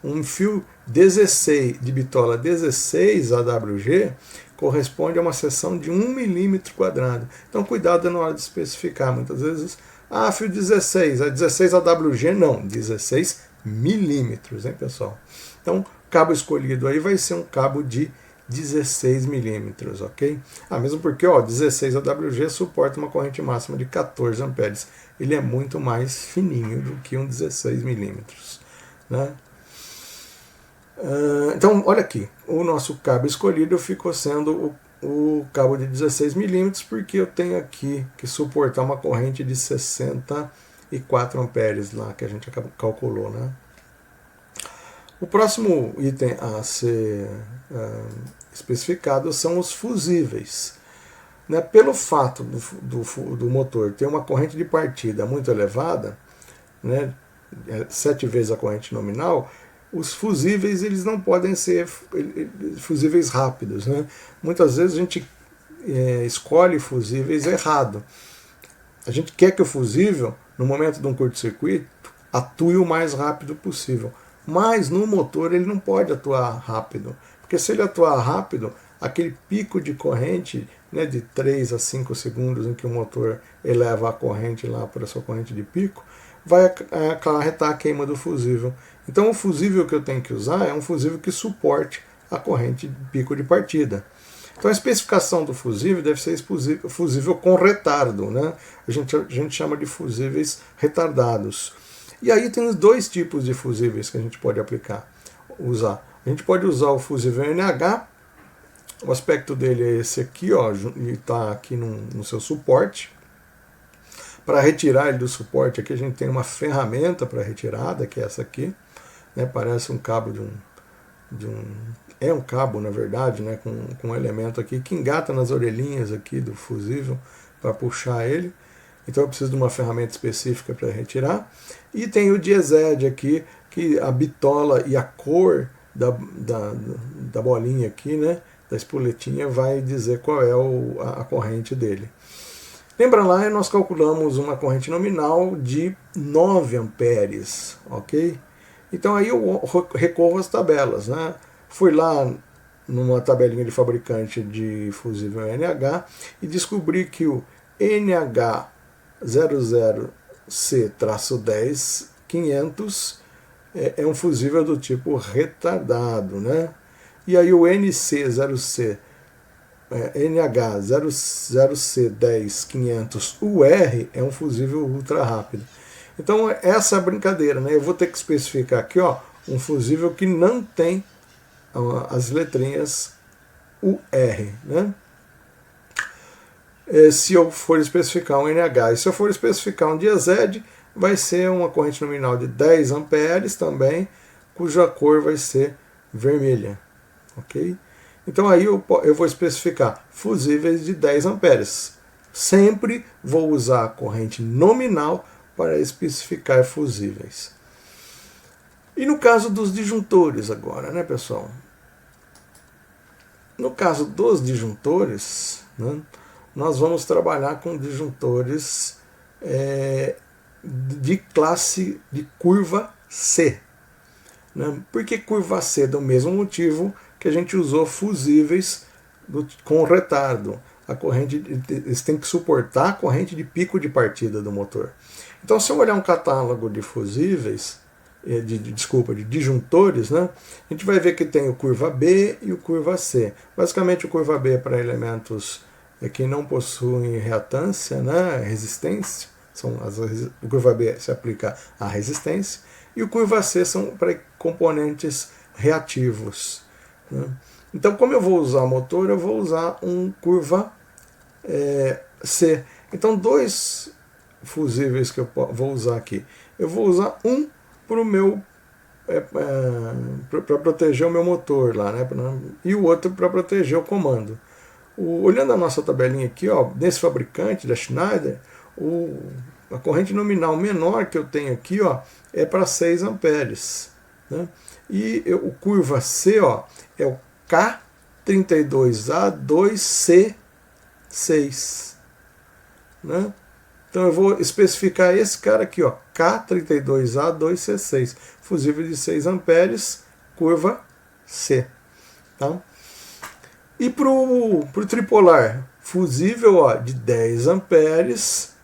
Um fio 16 de bitola 16 AWG corresponde a uma seção de 1 milímetro quadrado. Então, cuidado na hora de especificar. Muitas vezes, fio 16, é 16 AWG? Não, 16 milímetros, hein, pessoal? Então, o cabo escolhido aí vai ser um cabo de 16 milímetros, ok? Mesmo porque, ó, 16 AWG suporta uma corrente máxima de 14 amperes. Ele é muito mais fininho do que um 16 milímetros, né? Então, olha aqui, o nosso cabo escolhido ficou sendo o cabo de 16 milímetros, porque eu tenho aqui que suportar uma corrente de 64 amperes lá, que a gente calculou, né? O próximo item a ser especificado são os fusíveis, né? Pelo fato do motor ter uma corrente de partida muito elevada, né, 7 vezes a corrente nominal, os fusíveis eles não podem ser fusíveis rápidos, né? Muitas vezes a gente escolhe fusíveis errado. A gente quer que o fusível, no momento de um curto-circuito, atue o mais rápido possível. Mas no motor ele não pode atuar rápido, porque se ele atuar rápido, aquele pico de corrente, né, de 3 a 5 segundos em que o motor eleva a corrente lá para a sua corrente de pico, vai acarretar a queima do fusível. Então o fusível que eu tenho que usar é um fusível que suporte a corrente de pico de partida. Então a especificação do fusível deve ser fusível com retardo, né? A gente chama de fusíveis retardados. E aí tem os dois tipos de fusíveis que a gente pode usar. A gente pode usar o fusível NH, o aspecto dele é esse aqui, ó, ele está aqui no seu suporte. Para retirar ele do suporte, aqui a gente tem uma ferramenta para retirada, que é essa aqui, né? Parece um cabo é um cabo, na verdade, né? com um elemento aqui que engata nas orelhinhas aqui do fusível para puxar ele. Então eu preciso de uma ferramenta específica para retirar. E tem o Diezed aqui, que a bitola e a cor da bolinha aqui, né, da espoletinha, vai dizer qual é a corrente dele. Lembra lá, nós calculamos uma corrente nominal de 9 amperes, ok? Então aí eu recorro às tabelas, né? Fui lá numa tabelinha de fabricante de fusível NH e descobri que o NH00C-10-500 é um fusível do tipo retardado, né? E aí o NH00C10500UR é um fusível ultra rápido. Então essa é a brincadeira, né? Eu vou ter que especificar aqui, ó, um fusível que não tem as letrinhas UR, né? Se eu for especificar um NH. E se eu for especificar um Diezed, vai ser uma corrente nominal de 10 amperes também, cuja cor vai ser vermelha, ok? Então aí eu vou especificar fusíveis de 10 amperes. Sempre vou usar a corrente nominal para especificar fusíveis. E no caso dos disjuntores agora, né, pessoal? No caso dos disjuntores, né, nós vamos trabalhar com disjuntores de classe de curva C. Né? Por que curva C? Do mesmo motivo que a gente usou fusíveis com retardo. Eles têm que suportar a corrente de pico de partida do motor. Então, se eu olhar um catálogo de fusíveis, de disjuntores, né, a gente vai ver que tem o curva B e o curva C. Basicamente, o curva B é para elementos que não possuem reatância, né, resistência. O curva B se aplica à resistência. E o curva C são para componentes reativos. Né? Então, como eu vou usar motor, eu vou usar um curva C. Então, dois fusíveis que eu vou usar aqui. Eu vou usar um para o meu para proteger o meu motor lá, né? E o outro para proteger o comando. Olhando a nossa tabelinha aqui, ó, nesse fabricante da Schneider, a corrente nominal menor que eu tenho aqui, ó, é para 6 amperes. Né? E o curva C, ó, é o K32A2C6. Né? Então eu vou especificar esse cara aqui, ó, K32A2C6, fusível de 6 amperes, curva C. Tá? E para o tripolar, fusível, ó, de 10 amperes,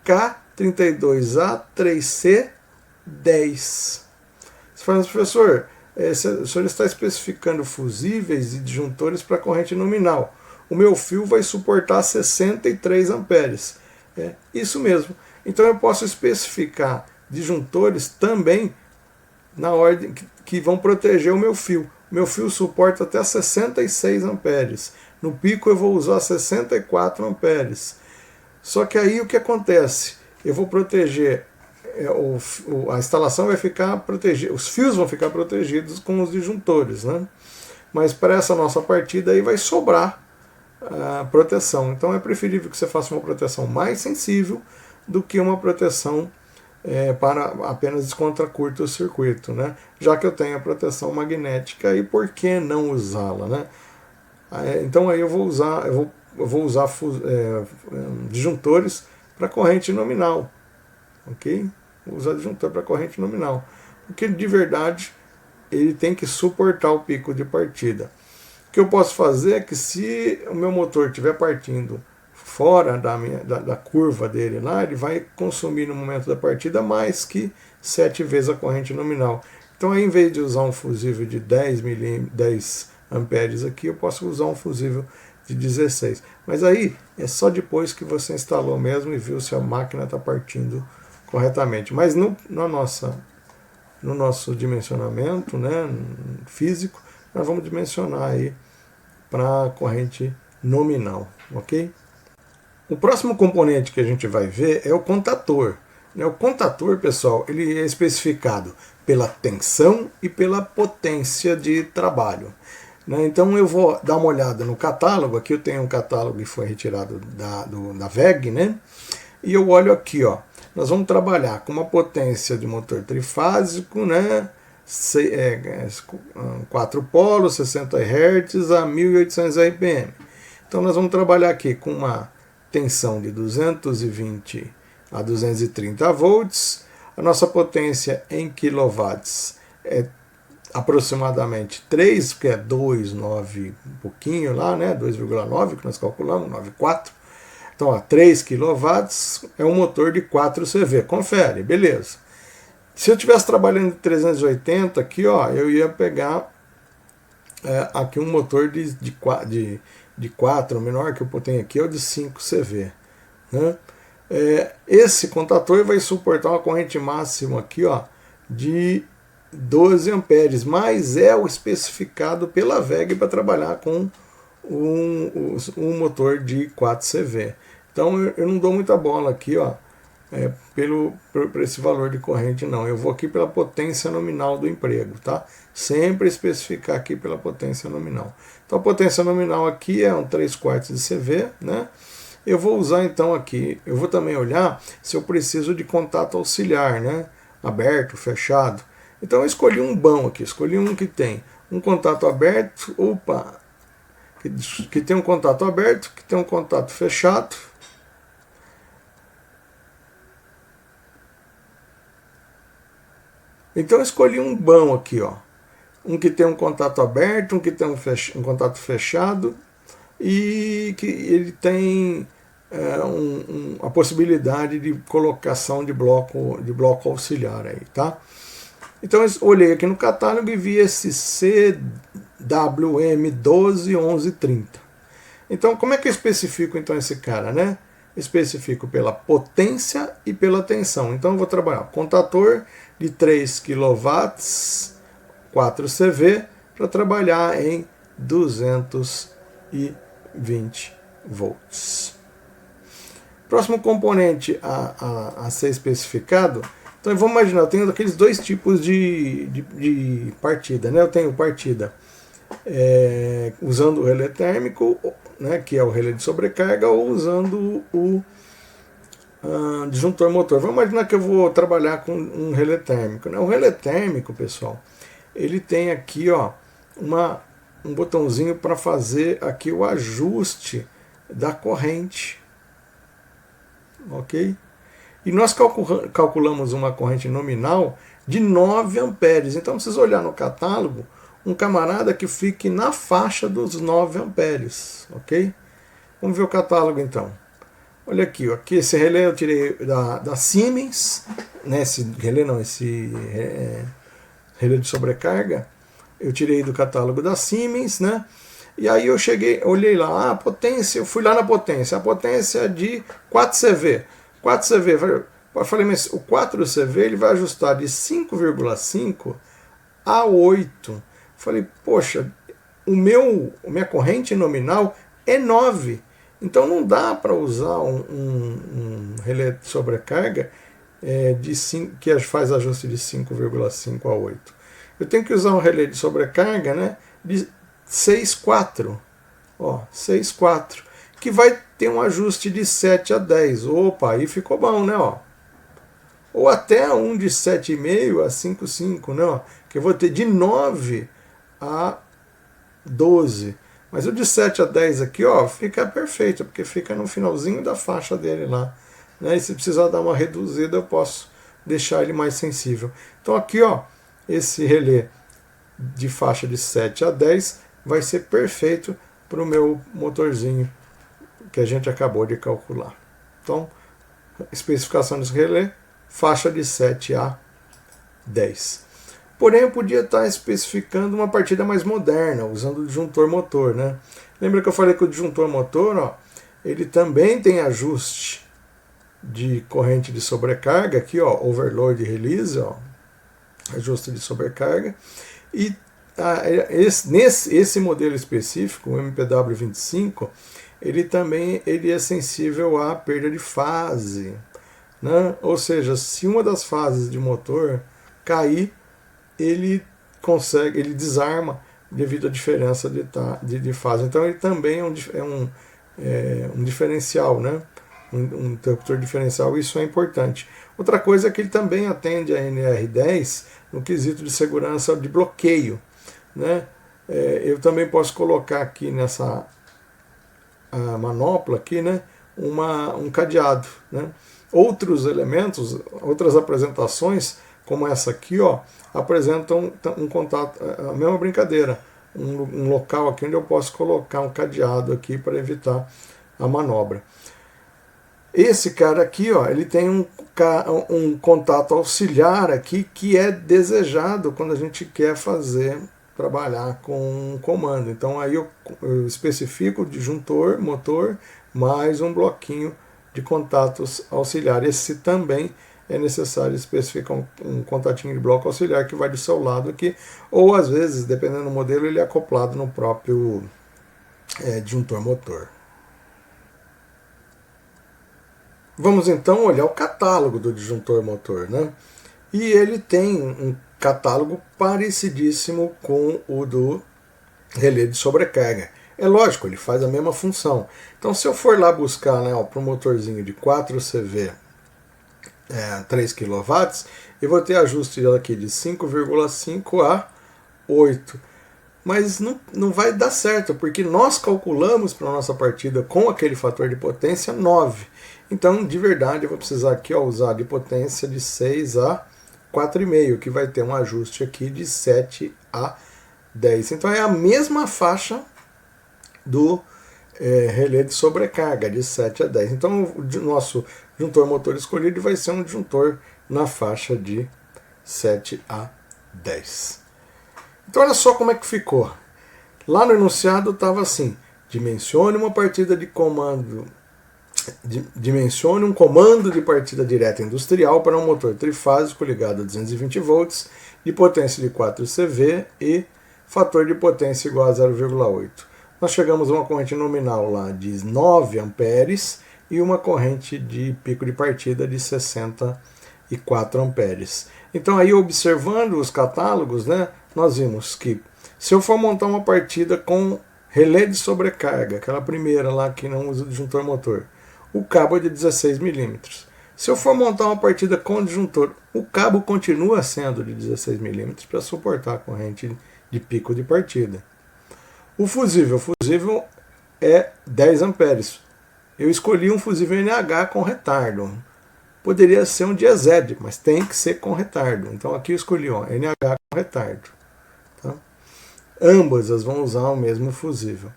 K32A3C10. Você fala, professor, o senhor está especificando fusíveis e disjuntores para corrente nominal. O meu fio vai suportar 63 amperes. É isso mesmo. Então eu posso especificar disjuntores também na ordem que vão proteger o meu fio. Meu fio suporta até 66 amperes. No pico eu vou usar 64 amperes. Só que aí o que acontece? Eu vou proteger, a instalação vai ficar protegida, os fios vão ficar protegidos com os disjuntores, né? Mas para essa nossa partida aí vai sobrar a proteção. Então é preferível que você faça uma proteção mais sensível do que uma proteção para apenas contra curto-circuito, né? Já que eu tenho a proteção magnética, e por que não usá-la, né? Então aí eu vou usar disjuntores para corrente nominal, ok? Vou usar disjuntor para corrente nominal, porque de verdade ele tem que suportar o pico de partida. O que eu posso fazer é que se o meu motor estiver partindo fora da curva dele lá, ele vai consumir no momento da partida mais que 7 vezes a corrente nominal. Então, ao invés de usar um fusível de 10 amperes aqui, eu posso usar um fusível de 16. Mas aí é só depois que você instalou mesmo e viu se a máquina está partindo corretamente. Mas no nosso dimensionamento, né, físico, nós vamos dimensionar aí para corrente nominal, ok? O próximo componente que a gente vai ver é o contator. O contator, pessoal, ele é especificado pela tensão e pela potência de trabalho. Então eu vou dar uma olhada no catálogo. Aqui eu tenho um catálogo que foi retirado da WEG, né? E eu olho aqui, ó. Nós vamos trabalhar com uma potência de motor trifásico, né? 4 polos, 60 Hz a 1800 RPM. Então nós vamos trabalhar aqui com uma tensão de 220 a 230 volts. A nossa potência em quilowatts é aproximadamente 3, que é 2,9 um pouquinho lá, né? 2,9 que nós calculamos, 9,4. Então, ó, 3 kW é um motor de 4 CV. Confere, beleza. Se eu estivesse trabalhando de 380 aqui, ó, eu ia pegar aqui um motor de 4, o menor que eu tenho aqui é o de 5 CV. Né? Esse contator vai suportar uma corrente máxima aqui, ó, de 12 amperes, mas é o especificado pela WEG para trabalhar com um motor de 4 CV. Então eu não dou muita bola aqui, ó, por esse valor de corrente, não. Eu vou aqui pela potência nominal do emprego, tá? Sempre especificar aqui pela potência nominal. Então a potência nominal aqui é um 3/4 de CV, né? Eu vou usar então aqui, eu vou também olhar se eu preciso de contato auxiliar, né? Aberto, fechado. Então eu escolhi um bom aqui, escolhi um que tem um contato aberto, que tem um contato aberto, que tem um contato fechado. Então eu escolhi um bom aqui, ó. Um que tem um contato aberto, um que tem um contato fechado e que ele tem a possibilidade de colocação de bloco auxiliar aí, tá? Então eu olhei aqui no catálogo e vi esse CWM121130. Então como é que eu especifico então esse cara, né? Especifico pela potência e pela tensão. Então eu vou trabalhar contator de 3 kW, 4 CV, para trabalhar em 220 volts. Próximo componente a ser especificado Então vamos imaginar, eu tenho aqueles dois tipos de partida, né? Eu tenho partida usando o relé térmico, né, que é o relé de sobrecarga, ou usando o disjuntor motor. Vamos imaginar que eu vou trabalhar com um relé térmico, né? O relé térmico, pessoal, ele tem aqui, ó, um botãozinho para fazer aqui o ajuste da corrente, ok? E nós calculamos uma corrente nominal de 9 amperes. Então, precisa olhar no catálogo um camarada que fique na faixa dos 9 amperes, ok? Vamos ver o catálogo, então. Olha aqui, ó, aqui esse relé eu tirei da Siemens, né? Esse relé não, relé de sobrecarga, eu tirei do catálogo da Siemens, né? E aí eu olhei lá, a potência, eu fui lá na potência, a potência é de 4CV. 4CV, eu falei, mas o 4CV ele vai ajustar de 5,5 a 8. Falei, poxa, minha corrente nominal é 9. Então não dá para usar um relé de sobrecarga que faz ajuste de 5,5 a 8. Eu tenho que usar um relé de sobrecarga, né, de 6,4. Ó, 6,4. Que vai ter um ajuste de 7 a 10. Opa, aí ficou bom, né? Ó. Ou até um de 7,5 a 5,5, né? Ó, que eu vou ter de 9 a 12. Mas o de 7 a 10 aqui, ó, fica perfeito, porque fica no finalzinho da faixa dele lá. Né? E se precisar dar uma reduzida, eu posso deixar ele mais sensível. Então aqui, ó, esse relé de faixa de 7 a 10 vai ser perfeito para o meu motorzinho que a gente acabou de calcular. Então, especificação desse relé, faixa de 7 a 10. Porém, eu podia estar especificando uma partida mais moderna, usando o disjuntor motor, né? Lembra que eu falei que o disjuntor motor, ó, ele também tem ajuste de corrente de sobrecarga, aqui, ó, overload e release, ó, ajuste de sobrecarga. E esse modelo específico, o MPW25, ele é sensível à perda de fase, né? Ou seja, se uma das fases de motor cair, ele desarma devido à diferença de fase. Então ele também é um diferencial, né? Um interruptor diferencial, isso é importante. Outra coisa é que ele também atende a NR10 no quesito de segurança de bloqueio, né? Eu também posso colocar aqui nessa manopla aqui, né, um cadeado, né? Outros elementos, outras apresentações, como essa aqui, ó, apresentam um contato, a mesma brincadeira, um local aqui onde eu posso colocar um cadeado aqui para evitar a manobra. Esse cara aqui, ó, ele tem um contato auxiliar aqui que é desejado quando a gente quer trabalhar com um comando. Então aí eu especifico o disjuntor, motor, mais um bloquinho de contatos auxiliares. Esse também é necessário especificar um contatinho de bloco auxiliar que vai do seu lado aqui, ou às vezes, dependendo do modelo, ele é acoplado no próprio disjuntor motor. Vamos então olhar o catálogo do disjuntor motor, né? E ele tem um catálogo parecidíssimo com o do relé de sobrecarga. É lógico, ele faz a mesma função. Então, se eu for lá buscar, né, para um motorzinho de 4 CV 3 kW, eu vou ter ajuste aqui de 5,5 a 8. Mas não vai dar certo, porque nós calculamos para a nossa partida com aquele fator de potência 9. Então, de verdade, eu vou precisar aqui, ó, usar de potência de 6 a 4,5, que vai ter um ajuste aqui de 7 a 10. Então, é a mesma faixa do relé de sobrecarga, de 7 a 10. Então, o nosso disjuntor motor escolhido vai ser um disjuntor na faixa de 7 a 10. Então, olha só como é que ficou. Lá no enunciado estava assim: dimensione uma partida de comando. Dimensione um comando de partida direta industrial para um motor trifásico ligado a 220 volts, de potência de 4 CV e fator de potência igual a 0,8. Nós chegamos a uma corrente nominal lá de 9 amperes e uma corrente de pico de partida de 60 e 4 amperes. Então aí, observando os catálogos, né, nós vimos que se eu for montar uma partida com relé de sobrecarga, aquela primeira lá que não usa disjuntor motor, o cabo é de 16 milímetros. Se eu for montar uma partida com disjuntor, o cabo continua sendo de 16 milímetros para suportar a corrente de pico de partida. O fusível é 10 amperes. Eu escolhi um fusível NH com retardo. Poderia ser um diesed, mas tem que ser com retardo. Então aqui eu escolhi NH com retardo. Tá? Ambas as vão usar o mesmo fusível.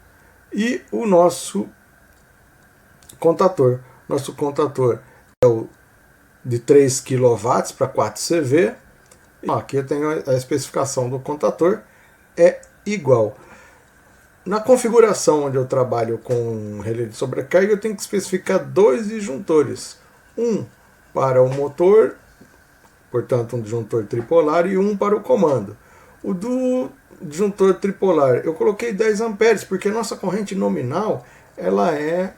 E o nosso contator. Nosso contator é o de 3 kW para 4 CV. Aqui eu tenho a especificação do contator. É igual. Na configuração onde eu trabalho com relé de sobrecarga, eu tenho que especificar 2 disjuntores. Um para o motor, portanto um disjuntor tripolar, e um para o comando. O do disjuntor tripolar, eu coloquei 10 amperes, porque a nossa corrente nominal ela é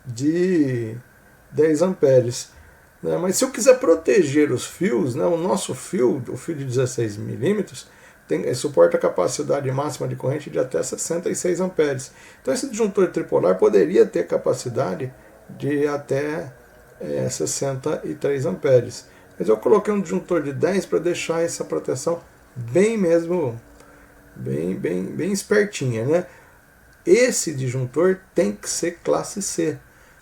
de 10 amperes. Né? Mas se eu quiser proteger os fios, né, o nosso fio, o fio de 16 milímetros, suporta a capacidade máxima de corrente de até 66 amperes. Então esse disjuntor tripolar poderia ter capacidade de até 63 amperes. Mas eu coloquei um disjuntor de 10 para deixar essa proteção bem espertinha, né? Esse disjuntor tem que ser classe C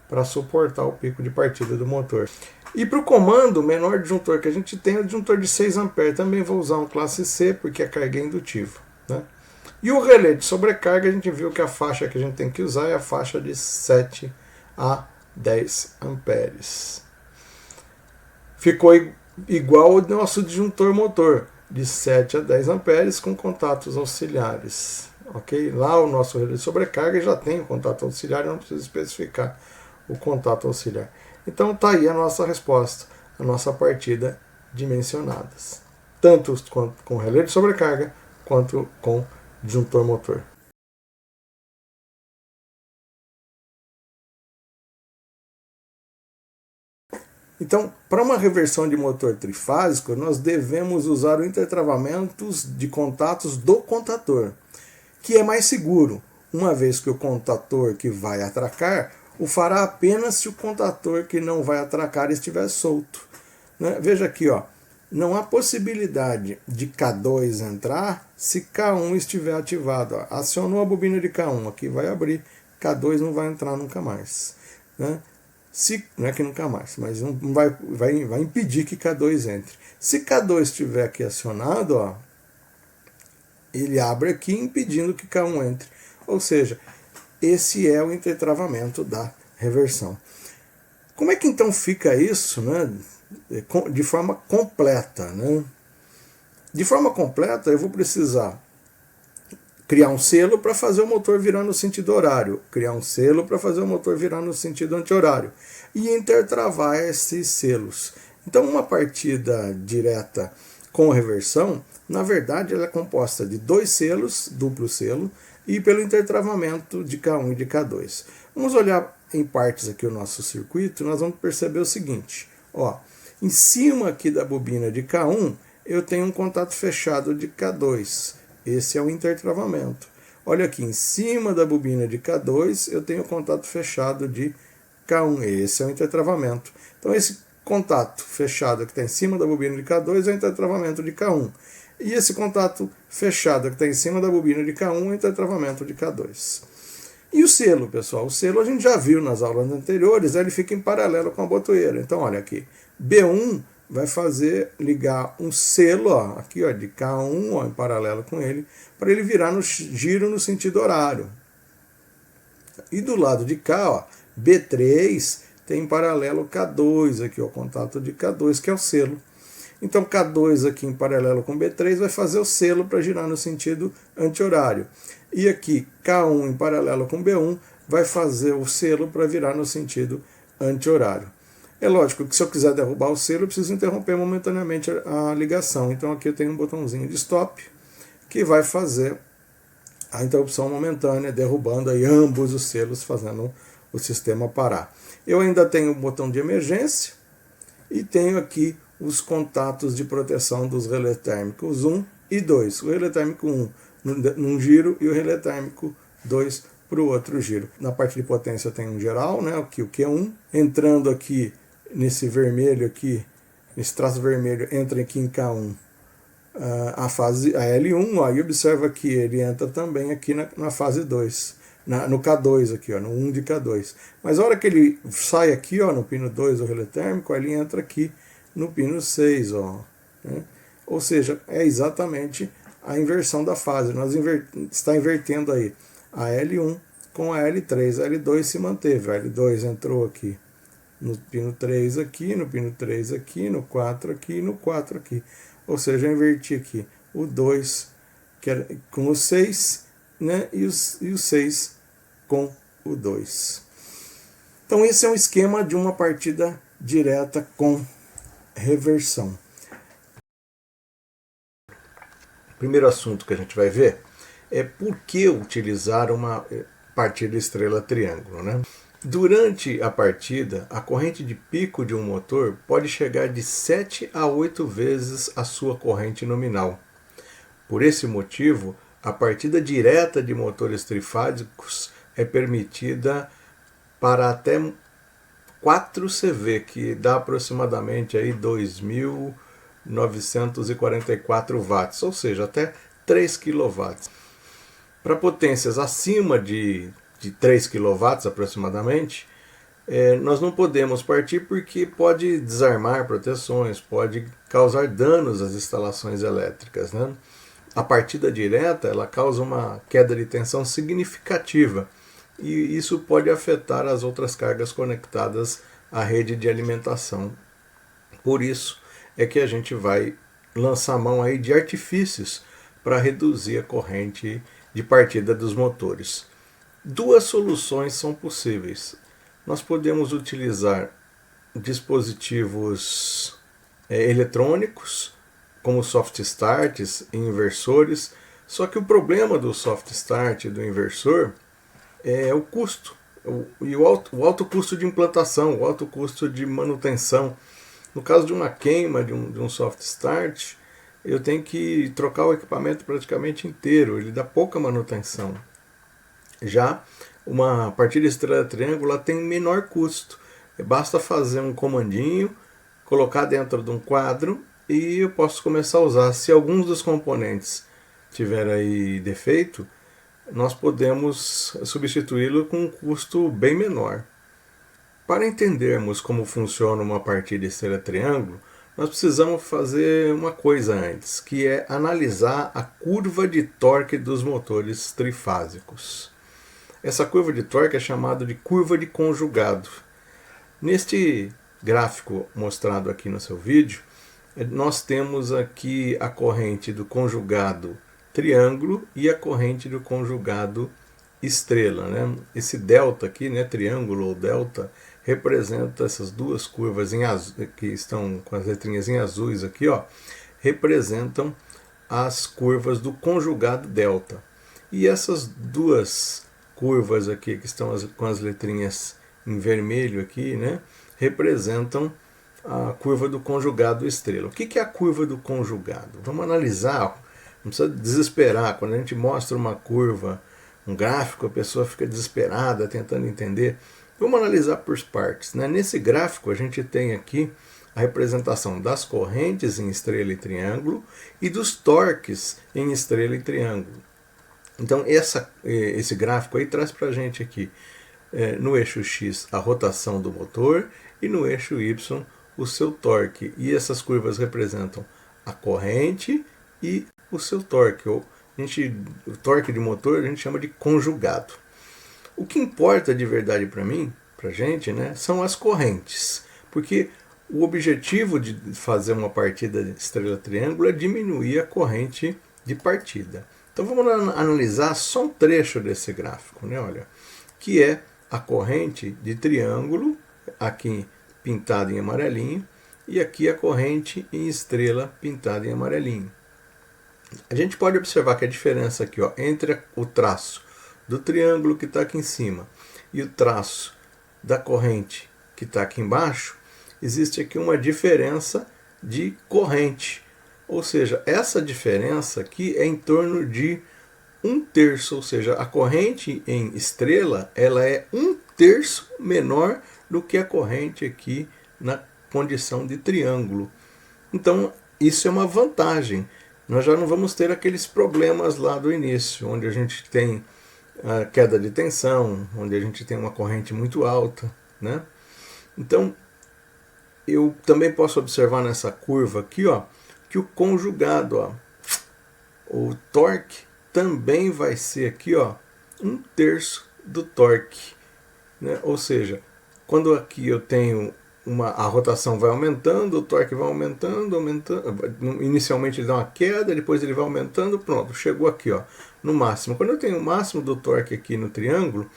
para suportar o pico de partida do motor. E para o comando, o menor disjuntor que a gente tem é o disjuntor de 6 amperes. Também vou usar um classe C, porque a carga é indutiva. Né? E o relé de sobrecarga, a gente viu que a faixa que a gente tem que usar é a faixa de 7 a 10 amperes. Ficou igual ao nosso disjuntor motor, de 7 a 10 amperes com contatos auxiliares. Okay? Lá o nosso relé de sobrecarga já tem o contato auxiliar, eu não preciso especificar o contato auxiliar. Então está aí a nossa resposta, a nossa partida dimensionadas. Tanto com relé de sobrecarga, quanto com disjuntor motor. Então, para uma reversão de motor trifásico, nós devemos usar o intertravamento de contatos do contator, que é mais seguro, uma vez que o contator que vai atracar o fará apenas se o contator que não vai atracar estiver solto. Né? Veja aqui, não há possibilidade de K2 entrar se K1 estiver ativado. Acionou a bobina de K1, aqui vai abrir, K2 não vai entrar nunca mais. Né? Não é que nunca mais, mas não vai impedir que K2 entre. Se K2 estiver aqui acionado, ele abre aqui impedindo que K1 entre. Ou seja, esse é o intertravamento da reversão. Como é que então fica isso, né, de forma completa? Né? De forma completa, eu vou precisar criar um selo para fazer o motor virar no sentido horário, criar um selo para fazer o motor virar no sentido anti-horário e intertravar esses selos. Então, uma partida direta com reversão, na verdade, ela é composta de 2 selos, duplo selo, e pelo intertravamento de K1 e de K2. Vamos olhar em partes aqui o nosso circuito, nós vamos perceber o seguinte. Em cima aqui da bobina de K1, eu tenho um contato fechado de K2. Esse é o intertravamento. Olha aqui, em cima da bobina de K2, eu tenho contato fechado de K1. Esse é o intertravamento. Então, esse contato fechado que está em cima da bobina de K2 é o intertravamento de K1. E esse contato fechado que está em cima da bobina de K1 é o intertravamento de K2. E o selo, pessoal? O selo a gente já viu nas aulas anteriores, ele fica em paralelo com a botoeira. Então, olha aqui, B1 vai ligar um selo, aqui de K1, em paralelo com ele, para ele virar no giro no sentido horário. E do lado de cá, B3 tem em paralelo K2, aqui o contato de K2, que é o selo. Então K2 aqui em paralelo com B3 vai fazer o selo para girar no sentido anti-horário. E aqui K1 em paralelo com B1 vai fazer o selo para virar no sentido anti-horário. É lógico que se eu quiser derrubar o selo, eu preciso interromper momentaneamente a ligação. Então aqui eu tenho um botãozinho de stop que vai fazer a interrupção momentânea, derrubando aí ambos os selos, fazendo o sistema parar. Eu ainda tenho um botão de emergência e tenho aqui os contatos de proteção dos relé térmicos 1 e 2. O relé térmico 1 num giro e o relé térmico 2 para o outro giro. Na parte de potência tem um geral, né, aqui o Q1. Entrando aqui nesse vermelho aqui, esse traço vermelho, entra aqui em K1 a L1, ó, e observa que ele entra também aqui na fase 2, no K2 aqui, ó, no 1 de K2. Mas a hora que ele sai aqui, ó, no pino 2 do relé térmico, ele entra aqui no pino 6, ó, né? Ou seja, é exatamente a inversão da fase. Nós está invertendo aí a L1 com a L3. A L2 se manteve, a L2 entrou aqui no pino 3 aqui, no pino 3 aqui, no 4 aqui, no 4 aqui. Ou seja, eu inverti aqui o 2 com o 6, né, e o 6 com o 2. Então esse é um esquema de uma partida direta com reversão. O primeiro assunto que a gente vai ver é por que utilizar uma partida estrela-triângulo, né? Durante a partida, a corrente de pico de um motor pode chegar de 7 a 8 vezes a sua corrente nominal. Por esse motivo, a partida direta de motores trifásicos é permitida para até 4 CV, que dá aproximadamente aí 2.944 watts, ou seja, até 3 kW. Para potências acima de 3 kW aproximadamente, nós não podemos partir porque pode desarmar proteções, pode causar danos às instalações elétricas, né? A partida direta ela causa uma queda de tensão significativa e isso pode afetar as outras cargas conectadas à rede de alimentação. Por isso é que a gente vai lançar mão aí de artifícios para reduzir a corrente de partida dos motores. Duas soluções são possíveis. Nós podemos utilizar dispositivos eletrônicos, como soft starts e inversores, só que o problema do soft start e do inversor é o custo, o alto custo de implantação, o alto custo de manutenção. No caso de uma queima de um soft start, eu tenho que trocar o equipamento praticamente inteiro, ele dá pouca manutenção. Já uma partida estrela-triângulo tem menor custo. Basta fazer um comandinho, colocar dentro de um quadro e eu posso começar a usar. Se alguns dos componentes tiver aí defeito, nós podemos substituí-lo com um custo bem menor. Para entendermos como funciona uma partida estrela-triângulo, nós precisamos fazer uma coisa antes, que é analisar a curva de torque dos motores trifásicos. Essa curva de torque é chamada de curva de conjugado. Neste gráfico mostrado aqui no seu vídeo, nós temos aqui a corrente do conjugado triângulo e a corrente do conjugado estrela, né? Esse delta aqui, né, triângulo ou delta, representa essas duas curvas em azul, que estão com as letrinhas em azuis aqui, ó, representam as curvas do conjugado delta. E essas duas curvas aqui que estão com as letrinhas em vermelho aqui, né, representam a curva do conjugado estrela. O que é a curva do conjugado? Vamos analisar, não precisa desesperar. Quando a gente mostra uma curva, um gráfico, a pessoa fica desesperada tentando entender. Vamos analisar por partes, né? Nesse gráfico a gente tem aqui a representação das correntes em estrela e triângulo e dos torques em estrela e triângulo. Então esse gráfico aí traz para a gente aqui no eixo X a rotação do motor e no eixo Y o seu torque. E essas curvas representam a corrente e o seu torque. O torque de motor a gente chama de conjugado. O que importa de verdade para mim, para a gente, né, são as correntes. Porque o objetivo de fazer uma partida de estrela-triângulo é diminuir a corrente de partida. Então vamos analisar só um trecho desse gráfico, né? Olha, que é a corrente de triângulo, aqui pintada em amarelinho, e aqui a corrente em estrela pintada em amarelinho. A gente pode observar que a diferença aqui, ó, entre o traço do triângulo que está aqui em cima e o traço da corrente que está aqui embaixo, existe aqui uma diferença de corrente. Ou seja, essa diferença aqui é em torno de 1/3, ou seja, a corrente em estrela ela é 1/3 menor do que a corrente aqui na condição de triângulo. Então, isso é uma vantagem. Nós já não vamos ter aqueles problemas lá do início, onde a gente tem a queda de tensão, onde a gente tem uma corrente muito alta, né? Então, eu também posso observar nessa curva aqui, ó, que o conjugado, ó, o torque também vai ser aqui, ó, 1/3 do torque, né? Ou seja, quando aqui eu tenho a rotação vai aumentando, o torque vai aumentando, inicialmente ele dá uma queda, depois ele vai aumentando, pronto, chegou aqui, ó, no máximo. Quando eu tenho o máximo do torque aqui no triângulo,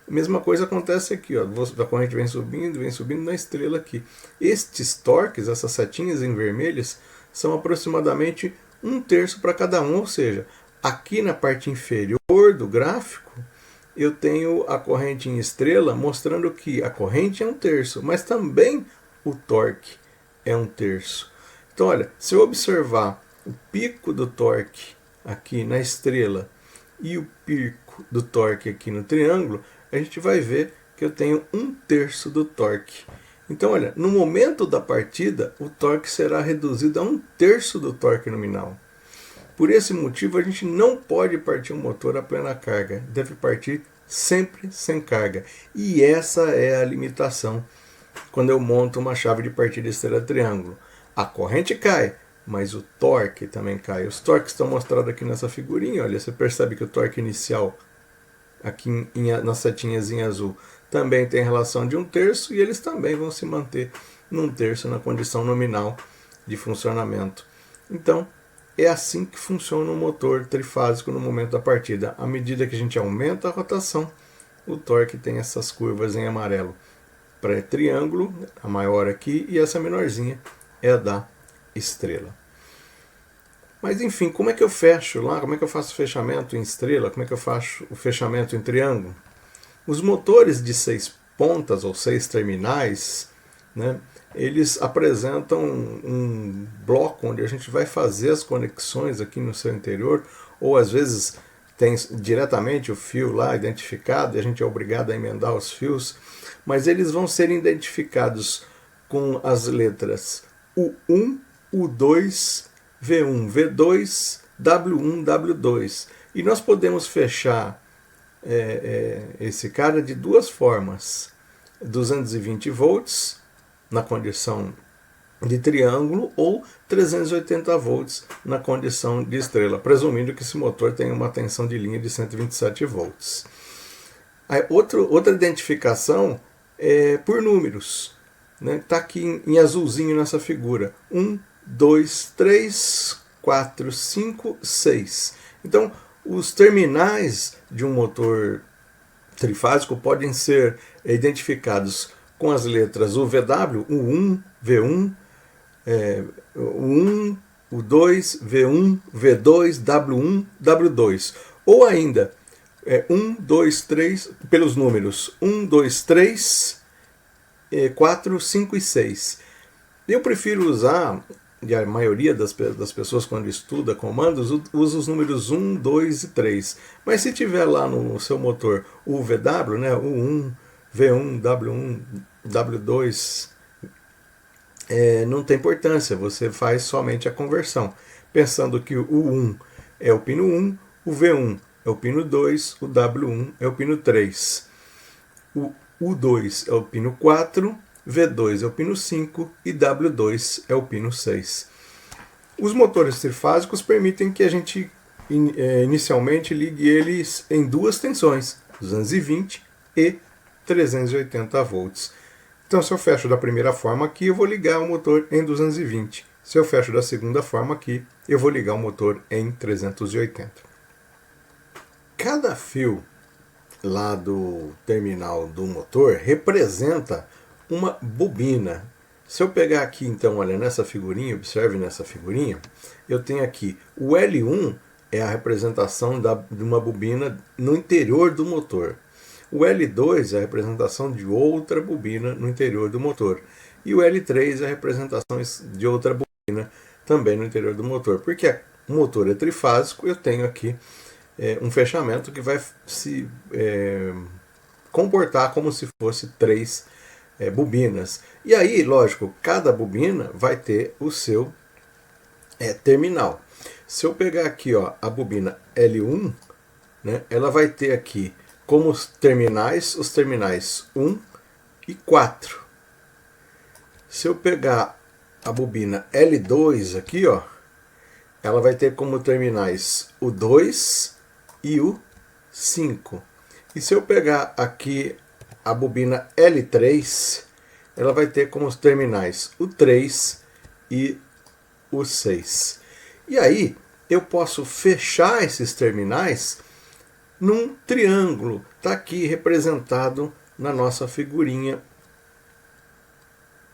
a mesma coisa acontece aqui, ó, a corrente vem subindo na estrela aqui. Estes torques, essas setinhas em vermelhas, são aproximadamente 1/3 para cada um, ou seja, aqui na parte inferior do gráfico, eu tenho a corrente em estrela mostrando que a corrente é 1/3, mas também o torque é 1/3. Então, olha, se eu observar o pico do torque aqui na estrela e o pico do torque aqui no triângulo, a gente vai ver que eu tenho 1/3 do torque. Então, olha, no momento da partida, o torque será reduzido a 1/3 do torque nominal. Por esse motivo, a gente não pode partir um motor a plena carga. Deve partir sempre sem carga. E essa é a limitação quando eu monto uma chave de partida estrela-triângulo. A corrente cai, mas o torque também cai. Os torques estão mostrados aqui nessa figurinha. Olha, você percebe que o torque inicial, aqui nas setinhas em azul, também tem relação de 1/3 e eles também vão se manter num 1/3 na condição nominal de funcionamento. Então, é assim que funciona o motor trifásico no momento da partida. À medida que a gente aumenta a rotação, o torque tem essas curvas em amarelo. Pré-triângulo, a maior aqui, e essa menorzinha é a da estrela. Mas enfim, como é que eu fecho lá? Como é que eu faço o fechamento em estrela? Como é que eu faço o fechamento em triângulo? Os motores de 6 pontas ou 6 terminais, né, eles apresentam um bloco onde a gente vai fazer as conexões aqui no seu interior, ou às vezes tem diretamente o fio lá identificado e a gente é obrigado a emendar os fios, mas eles vão ser identificados com as letras U1, U2, V1, V2, W1, W2. E nós podemos fechar esse cara de duas formas: 220 volts na condição de triângulo ou 380 volts na condição de estrela, presumindo que esse motor tenha uma tensão de linha de 127 volts. Aí, outra identificação é por números, né? Está aqui em azulzinho nessa figura: 1, 2, 3, 4, 5, 6. Então, os terminais de um motor trifásico podem ser identificados com as letras UVW, U1, V1, U1, U2, V1, V2, W1, W2. Ou ainda, 1, 2, 3, pelos números 1, 2, 3, 4, 5 e 6. Eu prefiro usar, e a maioria das pessoas quando estuda comandos, usa os números 1, 2 e 3. Mas se tiver lá no seu motor o VW, né, U1, V1, W1, W2, não tem importância, você faz somente a conversão, pensando que o U1 é o pino 1, o V1 é o pino 2, o W1 é o pino 3, o U2 é o pino 4, V2 é o pino 5 e W2 é o pino 6. Os motores trifásicos permitem que a gente inicialmente ligue eles em duas tensões, 220 e 380 volts. Então, se eu fecho da primeira forma aqui, eu vou ligar o motor em 220. Se eu fecho da segunda forma aqui, eu vou ligar o motor em 380. Cada fio lá do terminal do motor representa uma bobina. Se eu pegar aqui, então, olha, nessa figurinha, observe nessa figurinha, eu tenho aqui o L1 é a representação de uma bobina no interior do motor. O L2 é a representação de outra bobina no interior do motor. E o L3 é a representação de outra também no interior do motor. Porque o motor é trifásico, eu tenho aqui um fechamento que vai se comportar como se fosse 3 bobinas. E aí, lógico, cada bobina vai ter o seu terminal. Se eu pegar aqui a bobina L1, né, ela vai ter aqui como os terminais 1 e 4. Se eu pegar a bobina L2 aqui, ela vai ter como terminais o 2 e o 5. E se eu pegar aqui a bobina L3, ela vai ter como terminais o 3 e o 6. E aí eu posso fechar esses terminais num triângulo. Está aqui representado na nossa figurinha.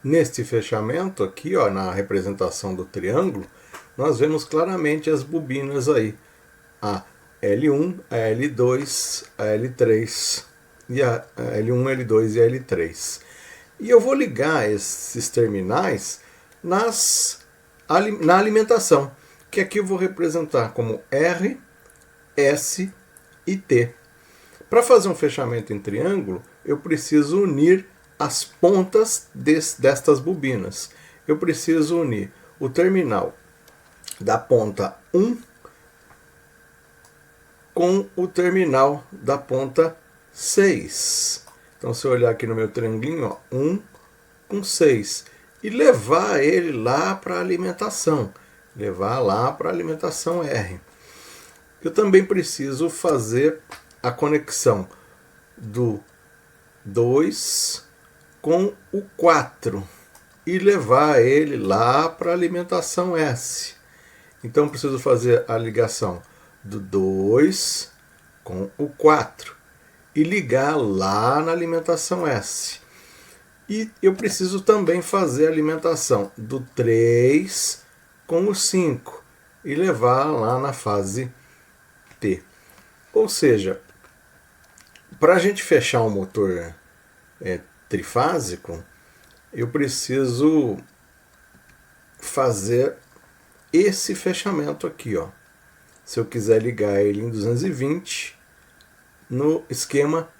Neste fechamento aqui, na representação do triângulo, nós vemos claramente as bobinas aí. A L1, a L2, a L3 e a L1, L2 e a L3. E eu vou ligar esses terminais na alimentação, que aqui eu vou representar como R, S e T. Para fazer um fechamento em triângulo, eu preciso unir as pontas destas bobinas. Eu preciso unir o terminal da ponta 1 com o terminal da ponta 6. Então, se eu olhar aqui no meu triangulinho, 1 com 6. E levar ele lá para a alimentação. Levar lá para a alimentação R. Eu também preciso fazer a conexão do 2 com o 4 e levar ele lá para a alimentação S. Então, eu preciso fazer a ligação do 2 com o 4 e ligar lá na alimentação S. E eu preciso também fazer a alimentação do 3 com o 5 e levar lá na fase T. Ou seja, para a gente fechar um motor trifásico, eu preciso fazer esse fechamento aqui. Se eu quiser ligar ele em 220, no esquema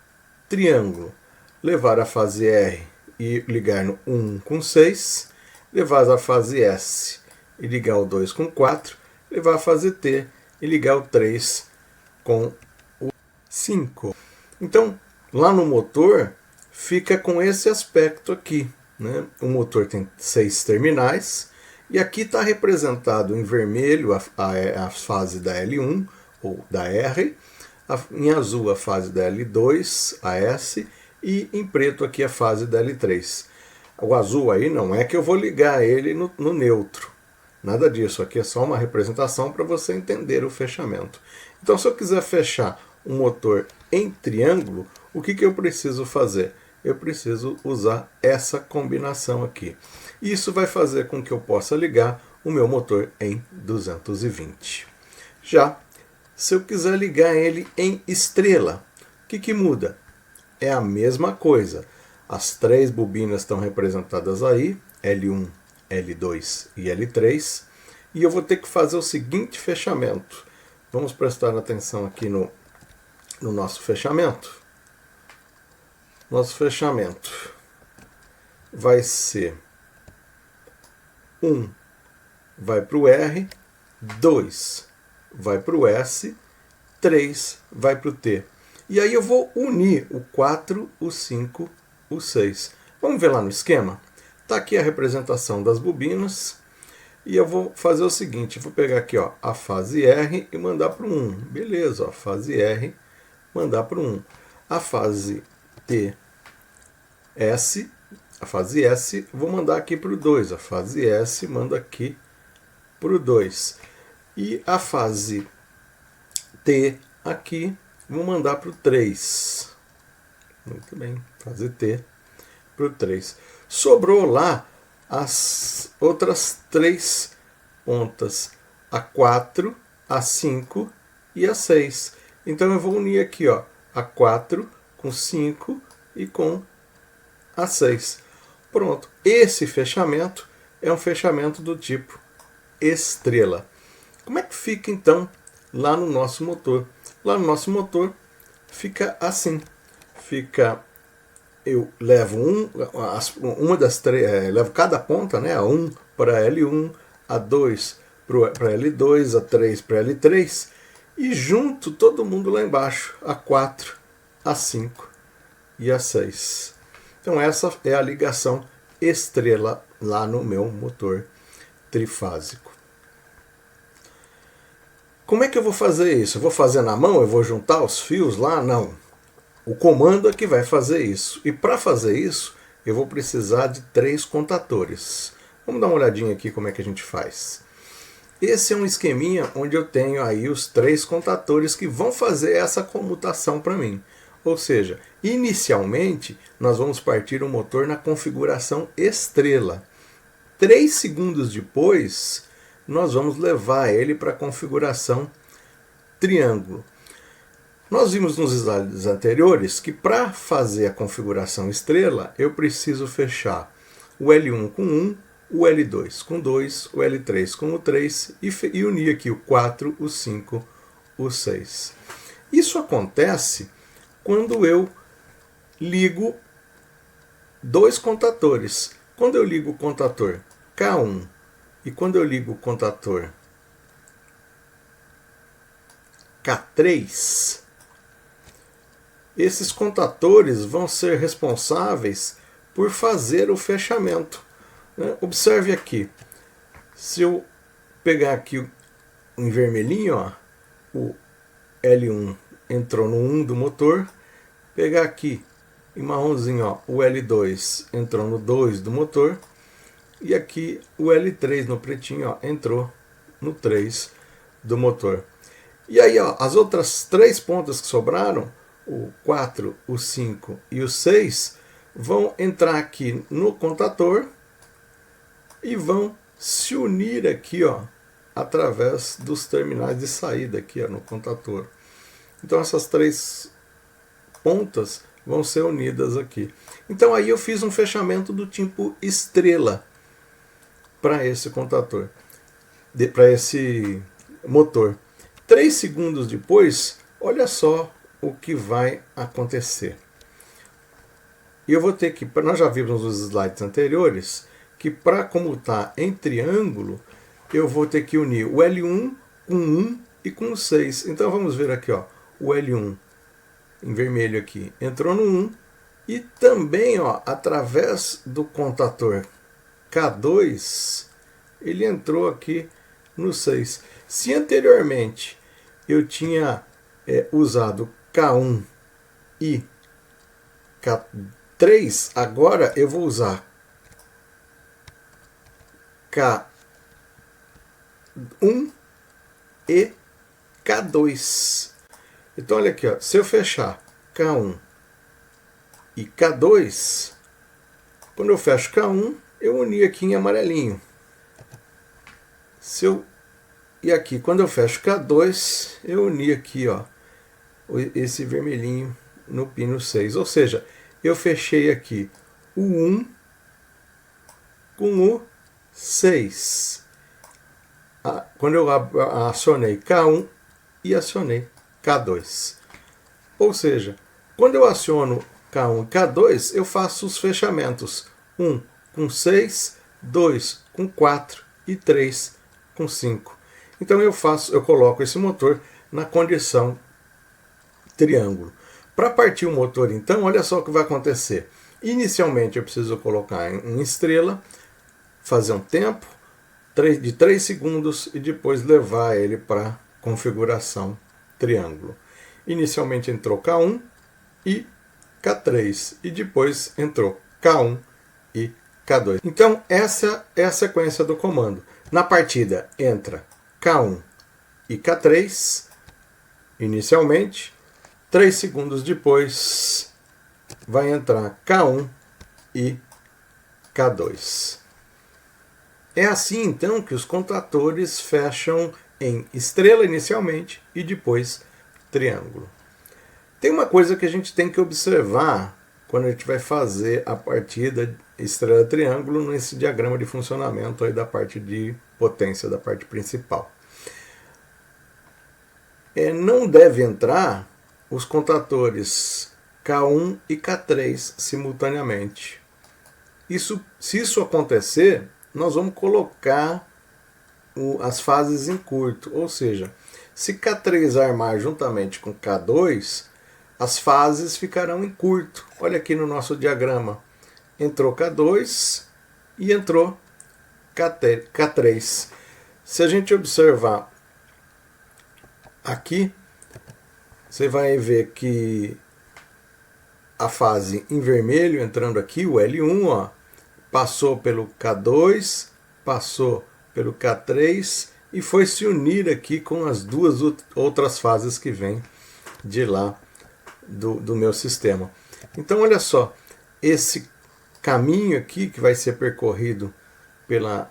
triângulo, levar a fase R e ligar no 1 com 6, levar a fase S e ligar o 2 com 4, levar a fase T e ligar o 3 com o 5. Então, lá no motor, fica com esse aspecto aqui, né? O motor tem 6 terminais, e aqui está representado em vermelho a fase da L1, ou da R, em azul a fase da L2, a S, e em preto aqui a fase da L3. O azul aí não é que eu vou ligar ele no neutro. Nada disso, aqui é só uma representação para você entender o fechamento. Então, se eu quiser fechar um motor em triângulo, o que eu preciso fazer? Eu preciso usar essa combinação aqui. Isso vai fazer com que eu possa ligar o meu motor em 220. Já, se eu quiser ligar ele em estrela, o que muda? É a mesma coisa. As 3 bobinas estão representadas aí, L1, L2 e L3. E eu vou ter que fazer o seguinte fechamento. Vamos prestar atenção aqui no nosso fechamento. Nosso fechamento vai ser 1 vai para o R, 2 vai para o S, 3 vai para o T. E aí eu vou unir o 4, o 5, o 6. Vamos ver lá no esquema? Está aqui a representação das bobinas. E eu vou fazer o seguinte, vou pegar aqui a fase R e mandar para o 1. Beleza, fase R, mandar para o 1. A fase T, S, a fase S, vou mandar aqui para o 2. A fase S, manda aqui para o 2. E a fase T aqui, vou mandar para o 3. Muito bem, fase T para o 3. Sobrou lá as outras 3 pontas, a 4, a 5 e a 6. Então eu vou unir aqui a 4 com 5 e com a 6. Pronto, esse fechamento é um fechamento do tipo estrela. Como é que fica então lá no nosso motor? Lá no nosso motor fica assim. Eu levo uma das três, levo cada ponta, né? A 1 para L1, a 2 para L2, a 3 para L3 e junto todo mundo lá embaixo, a 4, a 5 e a 6. Então essa é a ligação estrela lá no meu motor trifásico. Como é que eu vou fazer isso? Eu vou fazer na mão? Eu vou juntar os fios lá? Não. O comando é que vai fazer isso. E para fazer isso, eu vou precisar de 3 contatores. Vamos dar uma olhadinha aqui como é que a gente faz. Esse é um esqueminha onde eu tenho aí os 3 contatores que vão fazer essa comutação para mim. Ou seja, inicialmente nós vamos partir o motor na configuração estrela. 3 segundos depois, nós vamos levar ele para a configuração triângulo. Nós vimos nos slides anteriores que para fazer a configuração estrela, eu preciso fechar o L1 com 1, o L2 com 2, o L3 com o 3 e unir aqui o 4, o 5, o 6. Isso acontece quando eu ligo 2 contatores. Quando eu ligo o contator K1 e quando eu ligo o contator K3, esses contatores vão ser responsáveis por fazer o fechamento. Observe aqui, se eu pegar aqui em vermelhinho, ó, o L1 entrou no 1 do motor, pegar aqui em marronzinho, ó, o L2 entrou no 2 do motor, e aqui o L3 no pretinho, ó, entrou no 3 do motor. E aí, ó, as outras 3 pontas que sobraram, o 4, o 5 e o 6, vão entrar aqui no contator e vão se unir aqui, ó, através dos terminais de saída aqui, ó, no contator. Então essas 3 pontas vão ser unidas aqui. Então aí eu fiz um fechamento do tipo estrela para esse contator, para esse motor. 3 segundos depois, olha só o que vai acontecer. E eu vou ter que, nós já vimos nos slides anteriores, que para comutar em triângulo, eu vou ter que unir o L1 com 1 e com o 6. Então vamos ver aqui, ó, o L1 em vermelho aqui entrou no 1 e também, ó, através do contator K2, ele entrou aqui no 6. Se anteriormente eu tinha usado K1 e K3, agora eu vou usar K1 e K2. Então olha aqui, ó, se eu fechar K1 e K2, quando eu fecho K1, eu uni aqui em amarelinho. E aqui, quando eu fecho K2, eu uni aqui, ó, esse vermelhinho no pino 6. Ou seja, eu fechei aqui o 1 com o 6. Quando eu acionei K1 e acionei K2. Ou seja, quando eu aciono K1 e K2, eu faço os fechamentos 1 com 6, 2 com 4 e 3 com 5. Então eu coloco esse motor na condição triângulo. Para partir o motor, então, olha só o que vai acontecer. Inicialmente eu preciso colocar em estrela, fazer um tempo de 3 segundos e depois levar ele para configuração triângulo. Inicialmente entrou K1 e K3 e depois entrou K1 e K2. Então essa é a sequência do comando. Na partida entra K1 e K3 inicialmente, 3 segundos depois vai entrar K1 e K2. É assim então que os contatores fecham em estrela inicialmente e depois triângulo. Tem uma coisa que a gente tem que observar quando a gente vai fazer a partida estrela-triângulo nesse diagrama de funcionamento aí da parte de potência da parte principal. Não deve entrar os contatores K1 e K3 simultaneamente. Se isso acontecer, nós vamos colocar as fases em curto, ou seja, se K3 armar juntamente com K2, as fases ficarão em curto. Olha aqui no nosso diagrama, entrou K2 e entrou K3. Se a gente observar aqui, você vai ver que a fase em vermelho entrando aqui, o L1, ó, passou pelo K2, passou pelo K3 e foi se unir aqui com as duas outras fases que vêm de lá do meu sistema. Então olha só, esse caminho aqui que vai ser percorrido pela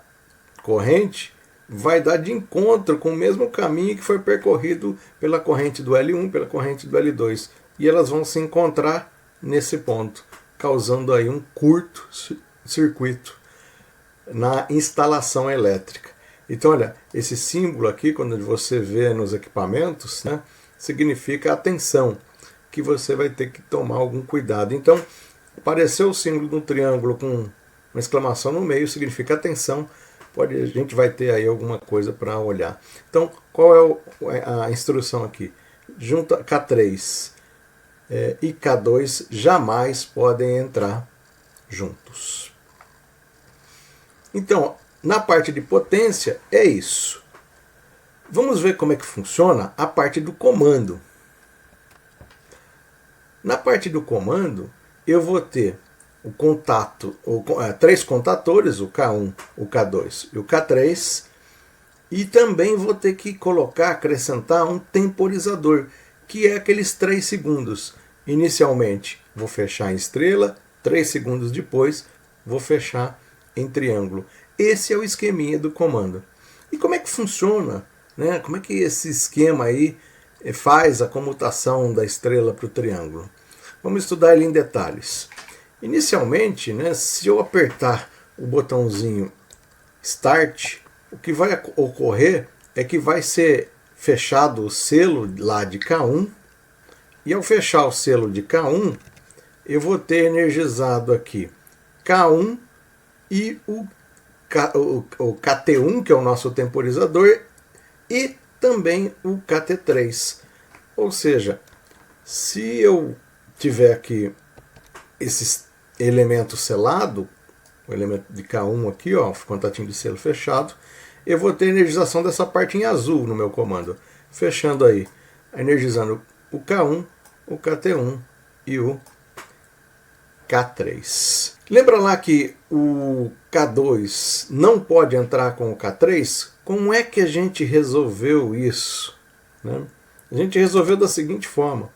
corrente vai dar de encontro com o mesmo caminho que foi percorrido pela corrente do L1, pela corrente do L2. E elas vão se encontrar nesse ponto, causando aí um curto circuito na instalação elétrica. Então, olha, esse símbolo aqui, quando você vê nos equipamentos, né, significa atenção, que você vai ter que tomar algum cuidado. Então, apareceu o símbolo de um triângulo com uma exclamação no meio, significa atenção, a gente vai ter aí alguma coisa para olhar. Então, qual é a instrução aqui? Junta K3 e K2 jamais podem entrar juntos. Então, na parte de potência é isso. Vamos ver como é que funciona a parte do comando. Na parte do comando, eu vou ter o contato, três contatores, o K1, o K2 e o K3, e também vou ter que acrescentar um temporizador, que é aqueles 3 segundos. Inicialmente vou fechar em estrela, 3 segundos depois vou fechar em triângulo. Esse é o esqueminha do comando. E como é que funciona, né? Como é que esse esquema aí faz a comutação da estrela para o triângulo? Vamos estudar ele em detalhes. Inicialmente, né, se eu apertar o botãozinho Start, o que vai ocorrer é que vai ser fechado o selo lá de K1, e ao fechar o selo de K1, eu vou ter energizado aqui K1 e o KT1, que é o nosso temporizador, e também o KT3. Ou seja, se eu tiver aqui esses elemento selado, o elemento de K1 aqui, ó, contatinho de selo fechado, eu vou ter energização dessa parte em azul no meu comando, fechando aí, energizando o K1, o KT1 e o K3. Lembra lá que o K2 não pode entrar com o K3? Como é que a gente resolveu isso, né? A gente resolveu da seguinte forma: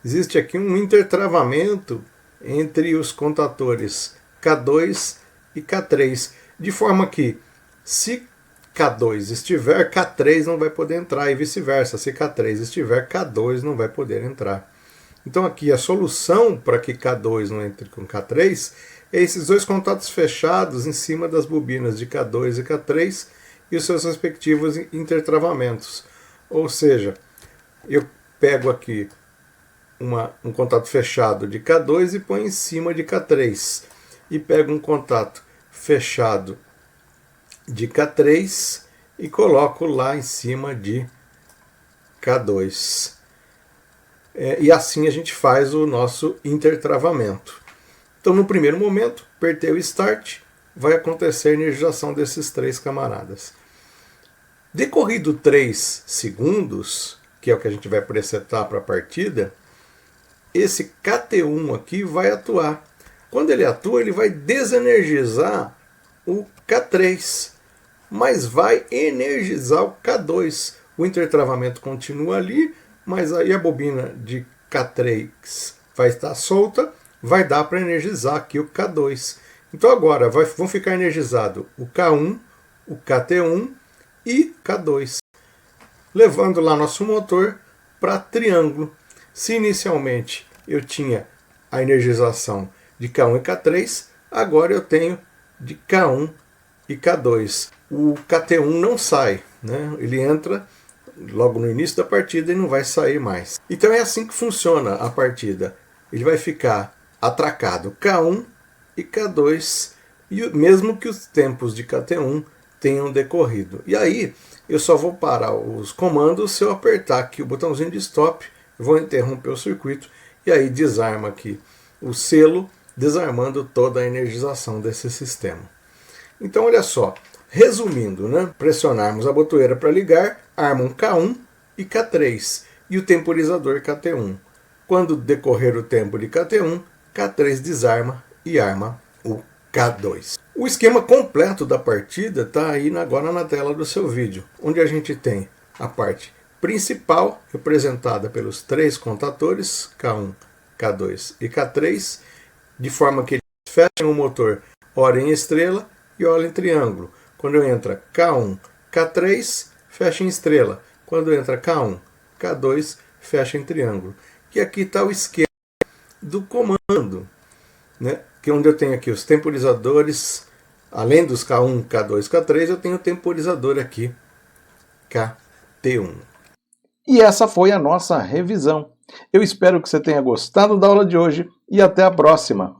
existe aqui um intertravamento entre os contatores K2 e K3, de forma que se K2 estiver, K3 não vai poder entrar, e vice-versa. Se K3 estiver, K2 não vai poder entrar. Então aqui a solução para que K2 não entre com K3 é esses dois contatos fechados em cima das bobinas de K2 e K3 e os seus respectivos intertravamentos. Ou seja, eu pego aqui um contato fechado de K2 e põe em cima de K3. E pego um contato fechado de K3 e coloco lá em cima de K2. E assim a gente faz o nosso intertravamento. Então, no primeiro momento, apertei o Start, vai acontecer a energização desses 3 camaradas. Decorrido 3 segundos, que é o que a gente vai presetar para a partida, esse KT1 aqui vai atuar. Quando ele atua, ele vai desenergizar o K3, mas vai energizar o K2. O intertravamento continua ali, mas aí a bobina de K3 vai estar solta, vai dar para energizar aqui o K2. Então agora vão ficar energizados o K1, o KT1 e K2, levando lá nosso motor para triângulo. Se inicialmente eu tinha a energização de K1 e K3, agora eu tenho de K1 e K2. o KT1 não sai, né? Ele entra logo no início da partida e não vai sair mais. Então é assim que funciona a partida. Ele vai ficar atracado K1 e K2, e mesmo que os tempos de KT1 tenham decorrido. E aí eu só vou parar os comandos se eu apertar aqui o botãozinho de stop, vou interromper o circuito e aí desarma aqui o selo, desarmando toda a energização desse sistema. Então olha só, resumindo, né? Pressionarmos a botoeira para ligar, armam K1 e K3 e o temporizador KT1. Quando decorrer o tempo de KT1, K3 desarma e arma o K2. O esquema completo da partida está aí agora na tela do seu vídeo, onde a gente tem a parte principal, representada pelos 3 contadores, K1, K2 e K3, de forma que eles fecham o motor ora em estrela e ora em triângulo. Quando entra K1, K3, fecha em estrela. Quando entra K1, K2, fecha em triângulo. E aqui está o esquema do comando, né? Que é onde eu tenho aqui os temporizadores, além dos K1, K2, K3, eu tenho o temporizador aqui, KT1. E essa foi a nossa revisão. Eu espero que você tenha gostado da aula de hoje e até a próxima.